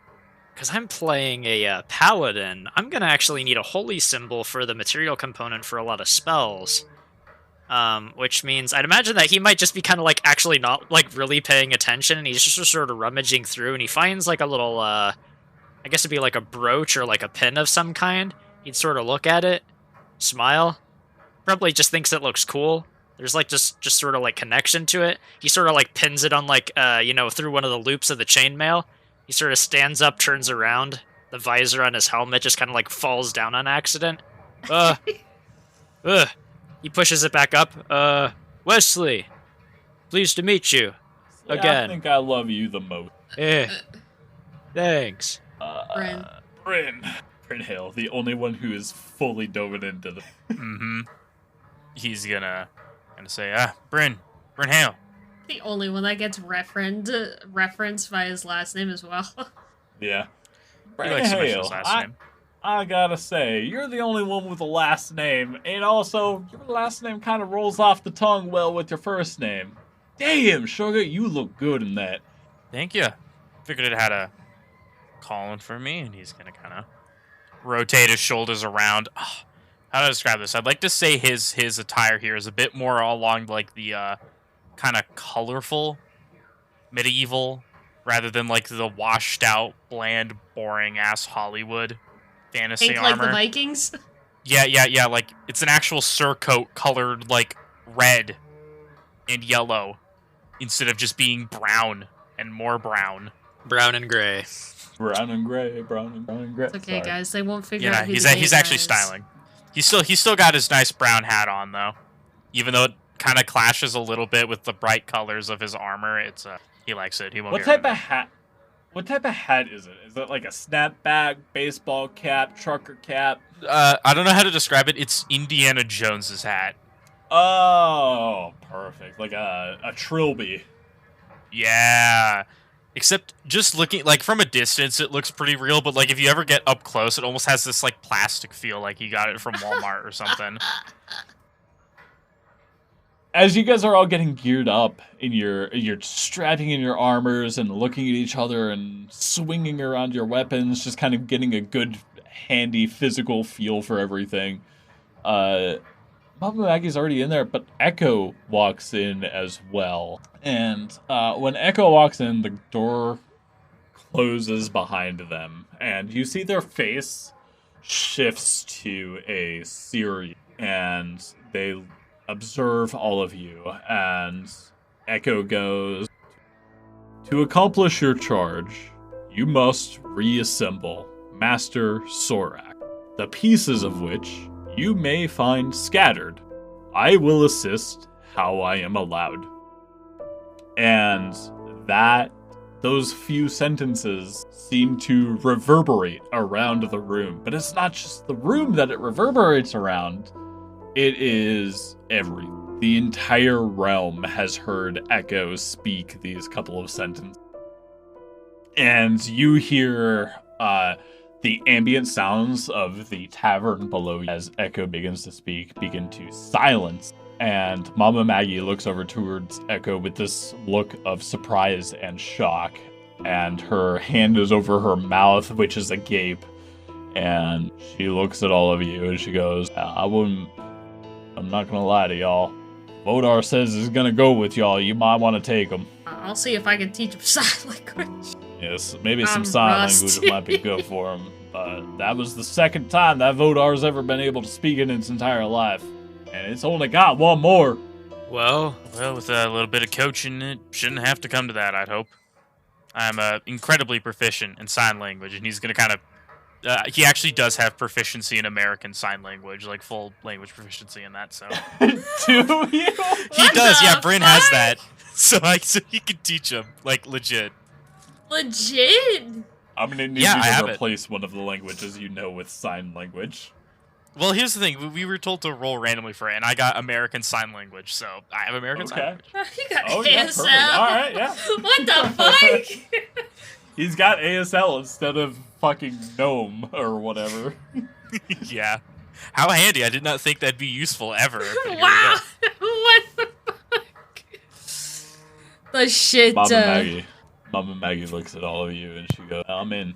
because I'm playing a paladin, I'm gonna actually need a holy symbol for the material component for a lot of spells. Which means I'd imagine that he might just be kind of like actually not like really paying attention, and he's just sort of rummaging through, and he finds like a little I guess it'd be like a brooch or like a pin of some kind. He'd sort of look at it, smile, probably just thinks it looks cool. There's like just sort of like connection to it. He sort of like pins it on like through one of the loops of the chainmail. He sort of stands up, turns around. The visor on his helmet just kind of like falls down on accident. He pushes it back up. Wesley, pleased to meet you again. I think I love you the most. Thanks. Bryn Hill, the only one who is fully dove into the... Mm-hmm. He's gonna say, Bryn Hale. The only one that gets referenced by his last name as well. Yeah. He likes to mention his last name. I gotta say, you're the only one with a last name, and also, your last name kind of rolls off the tongue well with your first name. Damn, Sugar, you look good in that. Thank you. Figured it had a calling for me, and he's gonna kind of rotate his shoulders around. Oh, how do I describe this? I'd like to say his attire here is a bit more along like the kind of colorful, medieval, rather than like the washed out, bland, boring ass Hollywood fantasy Pink armor. like the Vikings? Yeah. Like it's an actual surcoat colored like red and yellow instead of just being brown and more brown. Brown and gray. Brown and gray. It's okay, guys. They won't figure Yeah, out who he's the actually is. styling. He's still got his nice brown hat on though, even though it kind of clashes a little bit with the bright colors of his armor. It's he likes it. He won't. What get rid type of hat? What type of hat is it? Is it like a snapback, baseball cap, trucker cap? I don't know how to describe it. It's Indiana Jones's hat. Oh, perfect. Like a trilby. Yeah. Except just looking, like, from a distance, it looks pretty real, but, like, if you ever get up close, it almost has this, like, plastic feel, like you got it from Walmart or something. As you guys are all getting geared up, and you're strapping in your armors and looking at each other and swinging around your weapons, just kind of getting a good, handy, physical feel for everything, Mama Maggie's already in there, but Echo walks in as well. And when Echo walks in, the door closes behind them, and you see their face shifts to a serious, and they observe all of you, and Echo goes, "To accomplish your charge, you must reassemble Master Sorak, the pieces of which you may find scattered. I will assist how I am allowed." And those few sentences seem to reverberate around the room. But it's not just the room that it reverberates around. It is the entire realm has heard Echo speak these couple of sentences. And you hear the ambient sounds of the tavern below you as Echo begins to speak begin to silence. And Mama Maggie looks over towards Echo with this look of surprise and shock. And her hand is over her mouth, which is agape. And she looks at all of you and she goes, I'm not gonna lie to y'all. Vodar says he's gonna go with y'all. You might want to take him. I'll see if I can teach him sign language. Yes, maybe some sign language might be good for him. But that was the second time that Vodar's ever been able to speak in its entire life. And it's only got one more. Well, with a little bit of coaching, it shouldn't have to come to that, I'd hope. I'm incredibly proficient in sign language, and he's going to kind of... he actually does have proficiency in American Sign Language, like full language proficiency in that, so... Do you? He does, yeah, Bryn has that. So he can teach him, like, legit. Legit? I'm going to need you to replace one of the languages you know with sign language. Well, here's the thing. We were told to roll randomly for it, and I got American Sign Language, so I have American Sign Language. You got ASL. Yeah, perfect. All right, yeah. What the fuck? He's got ASL instead of fucking GNOME or whatever. Yeah. How handy. I did not think that'd be useful ever. Wow. What the fuck? The shit. Mama Maggie looks at all of you and she goes, I mean,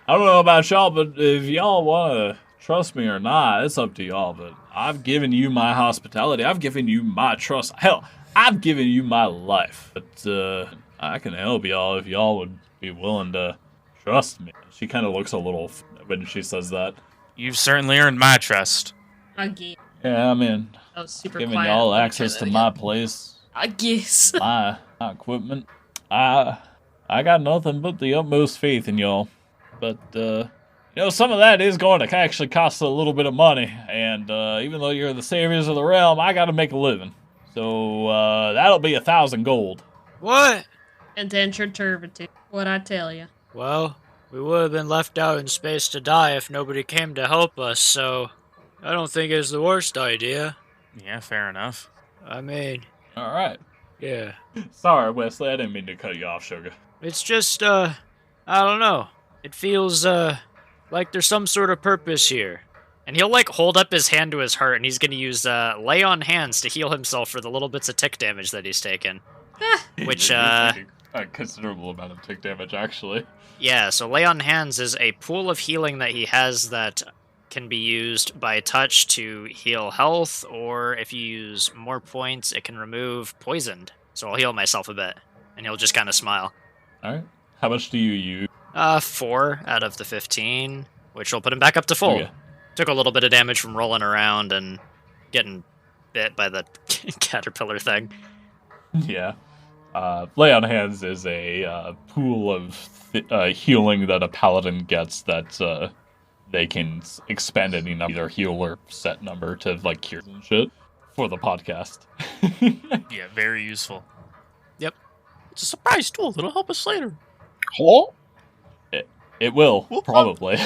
I don't know about y'all, but if y'all want to trust me or not, it's up to y'all, but I've given you my hospitality. I've given you my trust. Hell, I've given you my life. But I can help y'all if y'all would be willing to trust me. She kind of looks a little when she says that. You've certainly earned my trust. Again. Yeah, I mean, giving y'all access to my place. I guess. my equipment. I got nothing but the utmost faith in y'all. But, some of that is going to actually cost a little bit of money, and even though you're the saviors of the realm, I gotta make a living. So, that'll be 1,000 gold. What? Indentured servitude. What'd I tell you? Well, we would have been left out in space to die if nobody came to help us, so I don't think it's the worst idea. Yeah, fair enough. I mean... Alright. Yeah. Sorry, Wesley, I didn't mean to cut you off, sugar. It's just, I don't know. It feels, like there's some sort of purpose here. And he'll, hold up his hand to his heart, and he's gonna use, lay on hands to heal himself for the little bits of tick damage that he's taken. Which, a considerable amount of tick damage, actually. Yeah, so lay on hands is a pool of healing that he has that can be used by touch to heal health, or if you use more points, it can remove poisoned. So I'll heal myself a bit, and he'll just kind of smile. Alright. How much do you use? 4 out of the 15, which will put him back up to full. Okay. Took a little bit of damage from rolling around and getting bit by the caterpillar thing. Yeah. Lay on Hands is a pool of healing that a paladin gets that they can expend any number, either heal or set number to cures and shit for the podcast. Yeah, very useful. Yep. It's a surprise tool that'll help us later. Hello? It will, probably.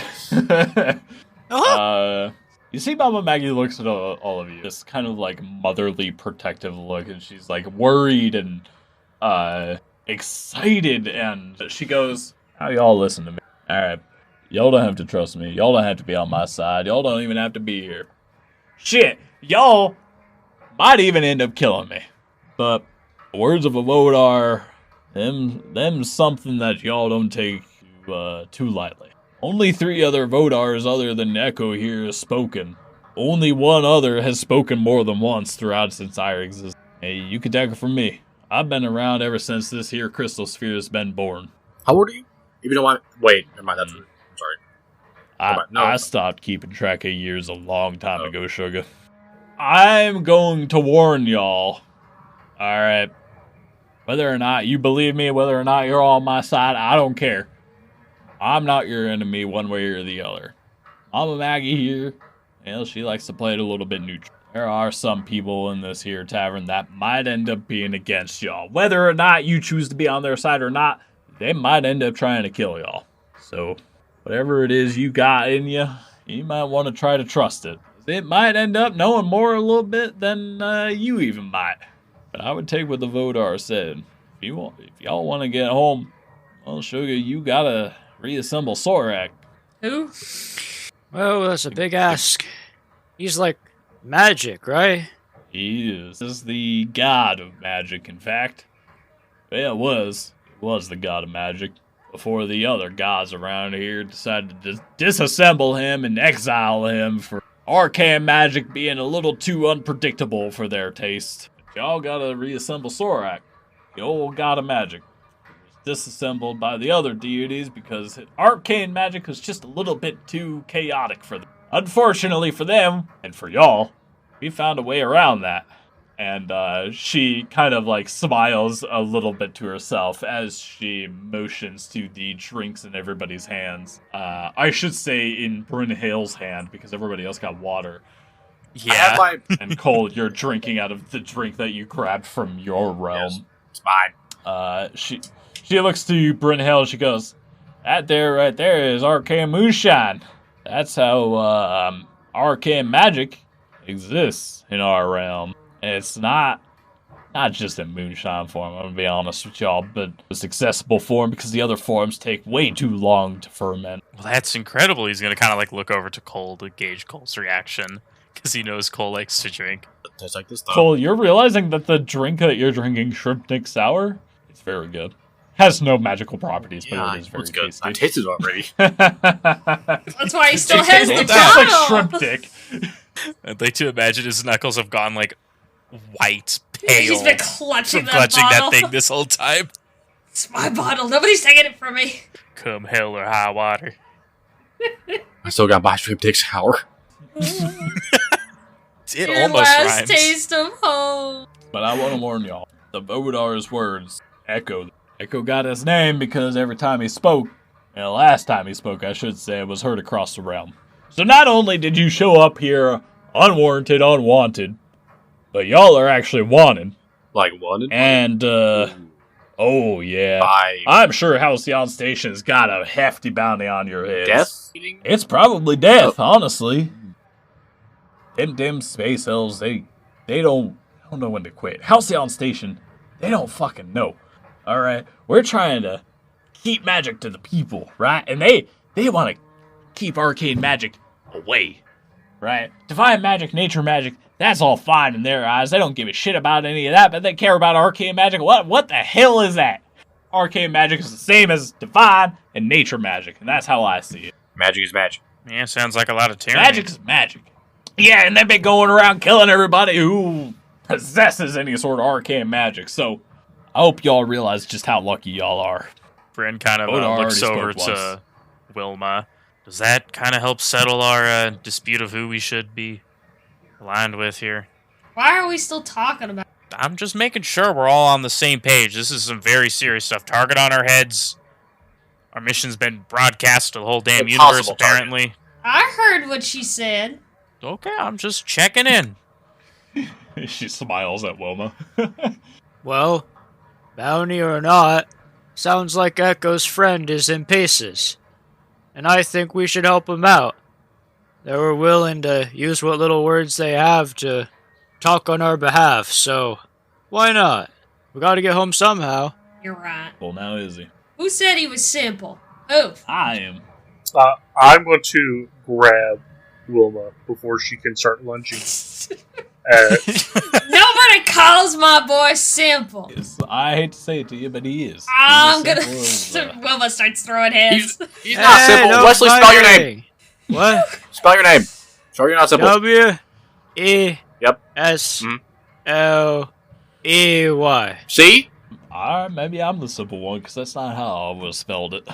You see Mama Maggie looks at all of you, this kind of motherly protective look, and she's worried and excited, and she goes, "How y'all listen to me? Alright, y'all don't have to trust me. Y'all don't have to be on my side. Y'all don't even have to be here. Shit, y'all might even end up killing me. But the words of a Vodar, them something that y'all don't take too lightly. Only 3 other Vodars other than Echo here is spoken. only one other has spoken more than once throughout its entire existence. Hey, you can take it from me. I've been around ever since this here crystal sphere has been born. How old are you? Even though wait, never mind. That's I'm sorry. I stopped keeping track of years a long time ago, Sugar. I'm going to warn y'all. Alright. Whether or not you believe me, whether or not you're on my side, I don't care. I'm not your enemy one way or the other. Mama Maggie here, she likes to play it a little bit neutral. There are some people in this here tavern that might end up being against y'all. Whether or not you choose to be on their side or not, they might end up trying to kill y'all. So, whatever it is you got in you, you might want to try to trust it. It might end up knowing more a little bit than you even might. But I would take what the Vodar said. If y'all want to get home, well, Sugar, you gotta reassemble Sorak. Who? Well, that's a big ask. He's like magic, right? He is. This is the god of magic, in fact. Well, it was. He was the god of magic before the other gods around here decided to disassemble him and exile him for arcane magic being a little too unpredictable for their taste. Y'all gotta reassemble Sorak, the old god of magic. It was disassembled by the other deities because arcane magic was just a little bit too chaotic for them. Unfortunately for them, and for y'all, we found a way around that. And she kind of like smiles a little bit to herself as she motions to the drinks in everybody's hands. I should say in Bryn Hale's hand because everybody else got water. Yeah. And Cole, you're drinking out of the drink that you grabbed from your realm. Yes, it's mine. She looks to Bryn Hale and she goes, "That there right there is arcane moonshine. That's how arcane magic exists in our realm. And it's not just in moonshine form, I'm gonna be honest with y'all, but it's accessible form because the other forms take way too long to ferment." Well, that's incredible. He's going to kind of like look over to Cole to gauge Cole's reaction because he knows Cole likes to drink. Tastes like this stuff. Cole, you're realizing that the drink that you're drinking, Shrimp Dick Sour, it's very good. Has no magical properties, but it is very good. tasty. I tasted it already. That's why he still has the It tastes like bottle. shrimp dick. I'd like to imagine his knuckles have gone like white, pale. He's been clutching from that clutching bottle. that thing this whole time. It's my bottle. Nobody's taking it from me. Come hell or high water. I still got my shrimp dick sour. It Your almost last rhymes. taste of home. But I want to warn y'all, the Vodar's words echo. Echo got his name because every time he spoke, and the last time he spoke, I should say, was heard across the realm. So not only did you show up here unwarranted, unwanted, but y'all are actually wanted. Like wanted? And, oh yeah. I'm sure Halcyon Station's got a hefty bounty on your heads. Death? It's probably death, honestly. Them space elves, they don't know when to quit. Halcyon Station, they don't fucking know. Alright? We're trying to keep magic to the people, right? And they want to keep arcane magic away, right? Divine magic, nature magic, that's all fine in their eyes. They don't give a shit about any of that, but they care about arcane magic. What the hell is that? Arcane magic is the same as divine and nature magic, and that's how I see it. Magic is magic. Yeah, sounds like a lot of tyranny. Magic is magic. Yeah, and they've been going around killing everybody who possesses any sort of arcane magic, so I hope y'all realize just how lucky y'all are. Bryn kind of Odar looks already over spoke to once. Wilma. Does that kind of help settle our dispute of who we should be aligned with here? Why are we still talking about it? I'm just making sure we're all on the same page. This is some very serious stuff. Target on our heads. Our mission's been broadcast to the whole damn universe, Impossible apparently. I heard what she said. Okay, I'm just checking in. She smiles at Wilma. Well, bounty or not, sounds like Echo's friend is in pieces. And I think we should help him out. They were willing to use what little words they have to talk on our behalf, so why not? We gotta get home somehow. You're right. Well, now is he? Who said he was simple? Who? I am. I'm going to grab Wilma before she can start lunging. Nobody calls my boy simple. Yes, I hate to say it to you, but he is. I'm He's gonna. as simple as, Wilma starts throwing hands. He's not simple. no Wesley, spell your name. fighting. What? Spell your name. Sorry, you're not simple. W-E-S-L-E-Y. See? Alright, maybe I'm the simple one, because that's not how I would have spelled it.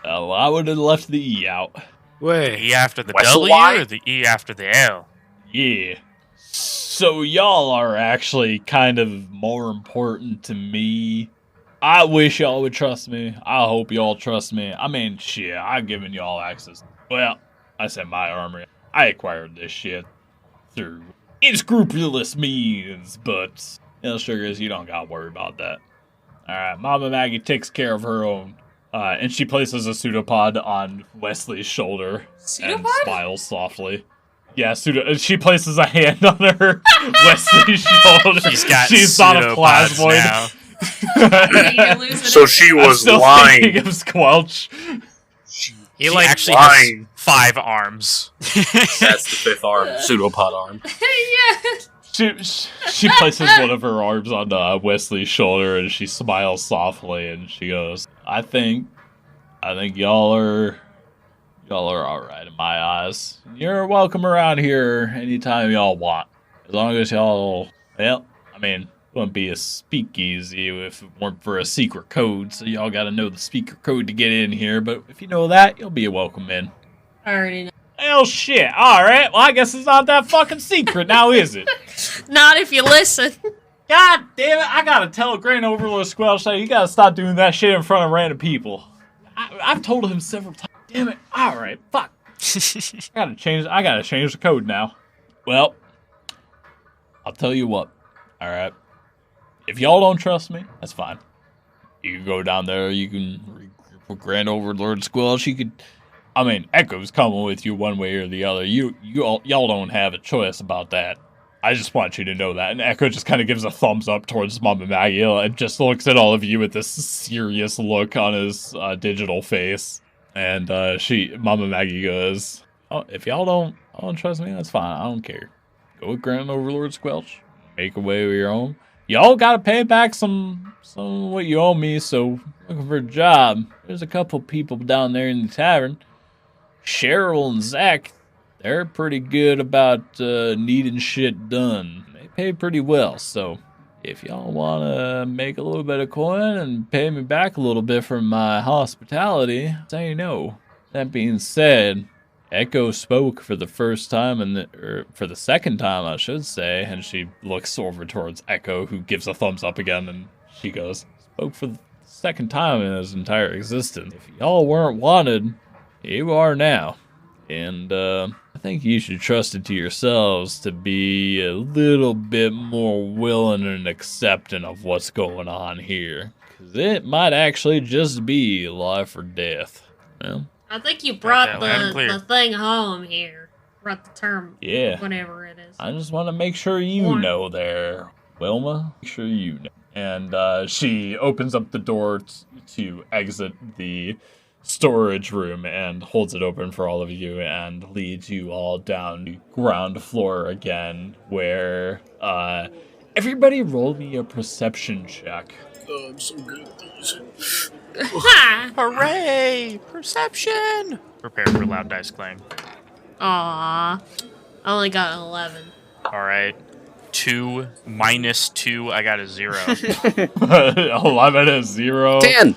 Well, I would have left the E out. The Wait. E after the Wessel W Y? or the E after the L? Yeah. So y'all are actually kind of more important to me. I wish y'all would trust me. I hope y'all trust me. I mean, shit, I've given y'all access. Well, I said my armory. I acquired this shit through unscrupulous means, but, sugars, you don't gotta worry about that. Alright, Mama Maggie takes care of her own. And she places a pseudopod on Wesley's shoulder and Pseudopod? smiles softly. Yeah, she places a hand on her Wesley's shoulder. She's not a pseudopods plasmoid. now. You're losing So it. she I'm was still lying. thinking of Squelch. She like actually lying. has 5 arms. That's the 5th arm. Pseudopod arm. Yeah. She places one of her arms on Wesley's shoulder and she smiles softly and she goes, I think y'all are alright in my eyes. You're welcome around here anytime y'all want. As long as y'all, well, I mean, it wouldn't be a speakeasy if it weren't for a secret code, so y'all gotta know the secret code to get in here, but if you know that, you'll be welcome in. I already know. Hell shit, alright, well I guess it's not that fucking secret now, is it? Not if you listen. God damn it, I gotta tell Grand Overlord Squelch that you gotta stop doing that shit in front of random people. I've told him several times. Damn it, alright, fuck. I gotta change the code now. Well, I'll tell you what, alright. If y'all don't trust me, that's fine. You can go down there, you can regroup with Grand Overlord Squelch, Echo's coming with you one way or the other. Y'all don't have a choice about that. I just want you to know that. And Echo just kind of gives a thumbs up towards Mama Maggie and just looks at all of you with this serious look on his digital face. And Mama Maggie goes, "Oh, if y'all don't trust me, that's fine. I don't care. Go with Grand Overlord Squelch. Make away with your own. Y'all gotta pay back some of what you owe me, so looking for a job. There's a couple people down there in the tavern. Cheryl and Zach, they're pretty good about needing shit done. They pay pretty well, so if y'all want to make a little bit of coin and pay me back a little bit for my hospitality, say no. That being said, Echo spoke for the first time, or for the second time, I should say, and she looks over towards Echo, who gives a thumbs up again, and she goes, spoke for the second time in his entire existence. If y'all weren't wanted, you are now. And I think you should trust it to yourselves to be a little bit more willing and accepting of what's going on here. Because it might actually just be life or death. Well, I think you brought Okay, loud and clear. the thing home here. Brought the term. yeah. Whatever it is. I just want to make sure you know there, Wilma. Make sure you know. And she opens up the door to exit the storage room and holds it open for all of you and leads you all down the ground floor again, where everybody roll me a perception check. Oh, I'm so good at these. Ha! Hooray! Perception! Prepare for loud dice clang. Aw. I only got an 11. Alright. 2 minus 2, I got a 0. 11 is 0. 10!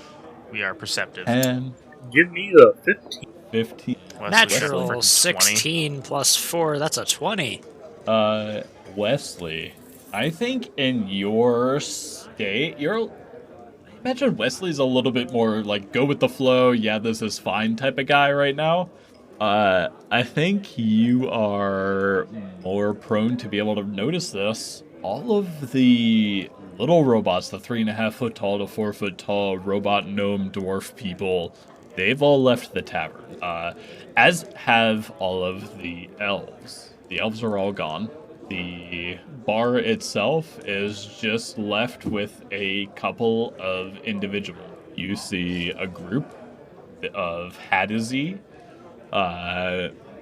We are perceptive. 10, Give me a 15. 15. Natural Wesley, 16 plus 4, that's a 20. Wesley, I think in your state, I imagine Wesley's a little bit more like go with the flow, yeah, this is fine type of guy right now. I think you are more prone to be able to notice this. All of the little robots, the 3.5 foot tall to 4 foot tall robot gnome dwarf people, they've all left the tavern, as have all of the elves. The elves are all gone. The bar itself is just left with a couple of individuals. You see a group of Hadizee,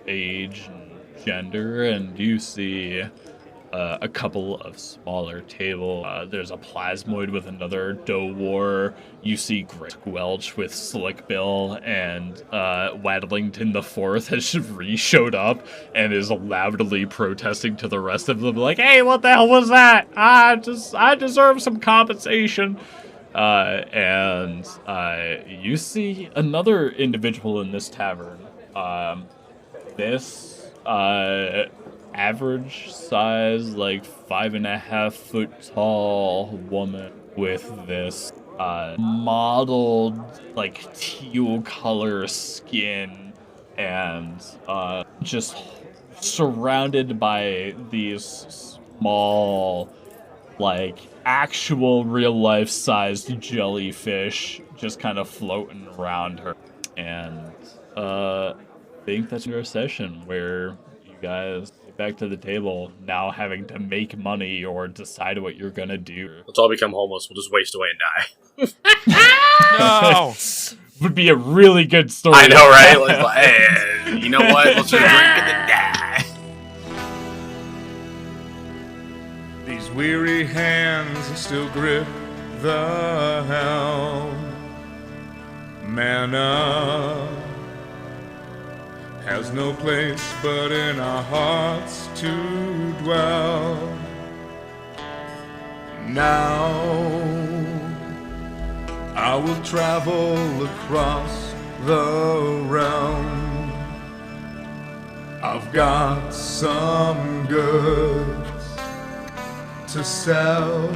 age and gender, and you see a couple of smaller tables. There's a plasmoid with another Dowar. You see Grit Welch with Slick Bill, and Wadlington the Fourth has re-showed up and is loudly protesting to the rest of them, like, "Hey, what the hell was that? I deserve some compensation." And you see another individual in this tavern. This average size, like 5.5 foot tall woman with this mottled, like teal color skin, and just surrounded by these small, like actual real life sized jellyfish just kind of floating around her. And I think that's your session where you guys get back to the table, now having to make money or decide what you're gonna do. Let's all become homeless. We'll just waste away and die. No! Would be a really good story. I know, right? Like, hey, you know what? Let's just drink and then die. These weary hands still grip the helm. Manna has no place but in our hearts to dwell. Now I will travel across the realm. I've got some goods to sell.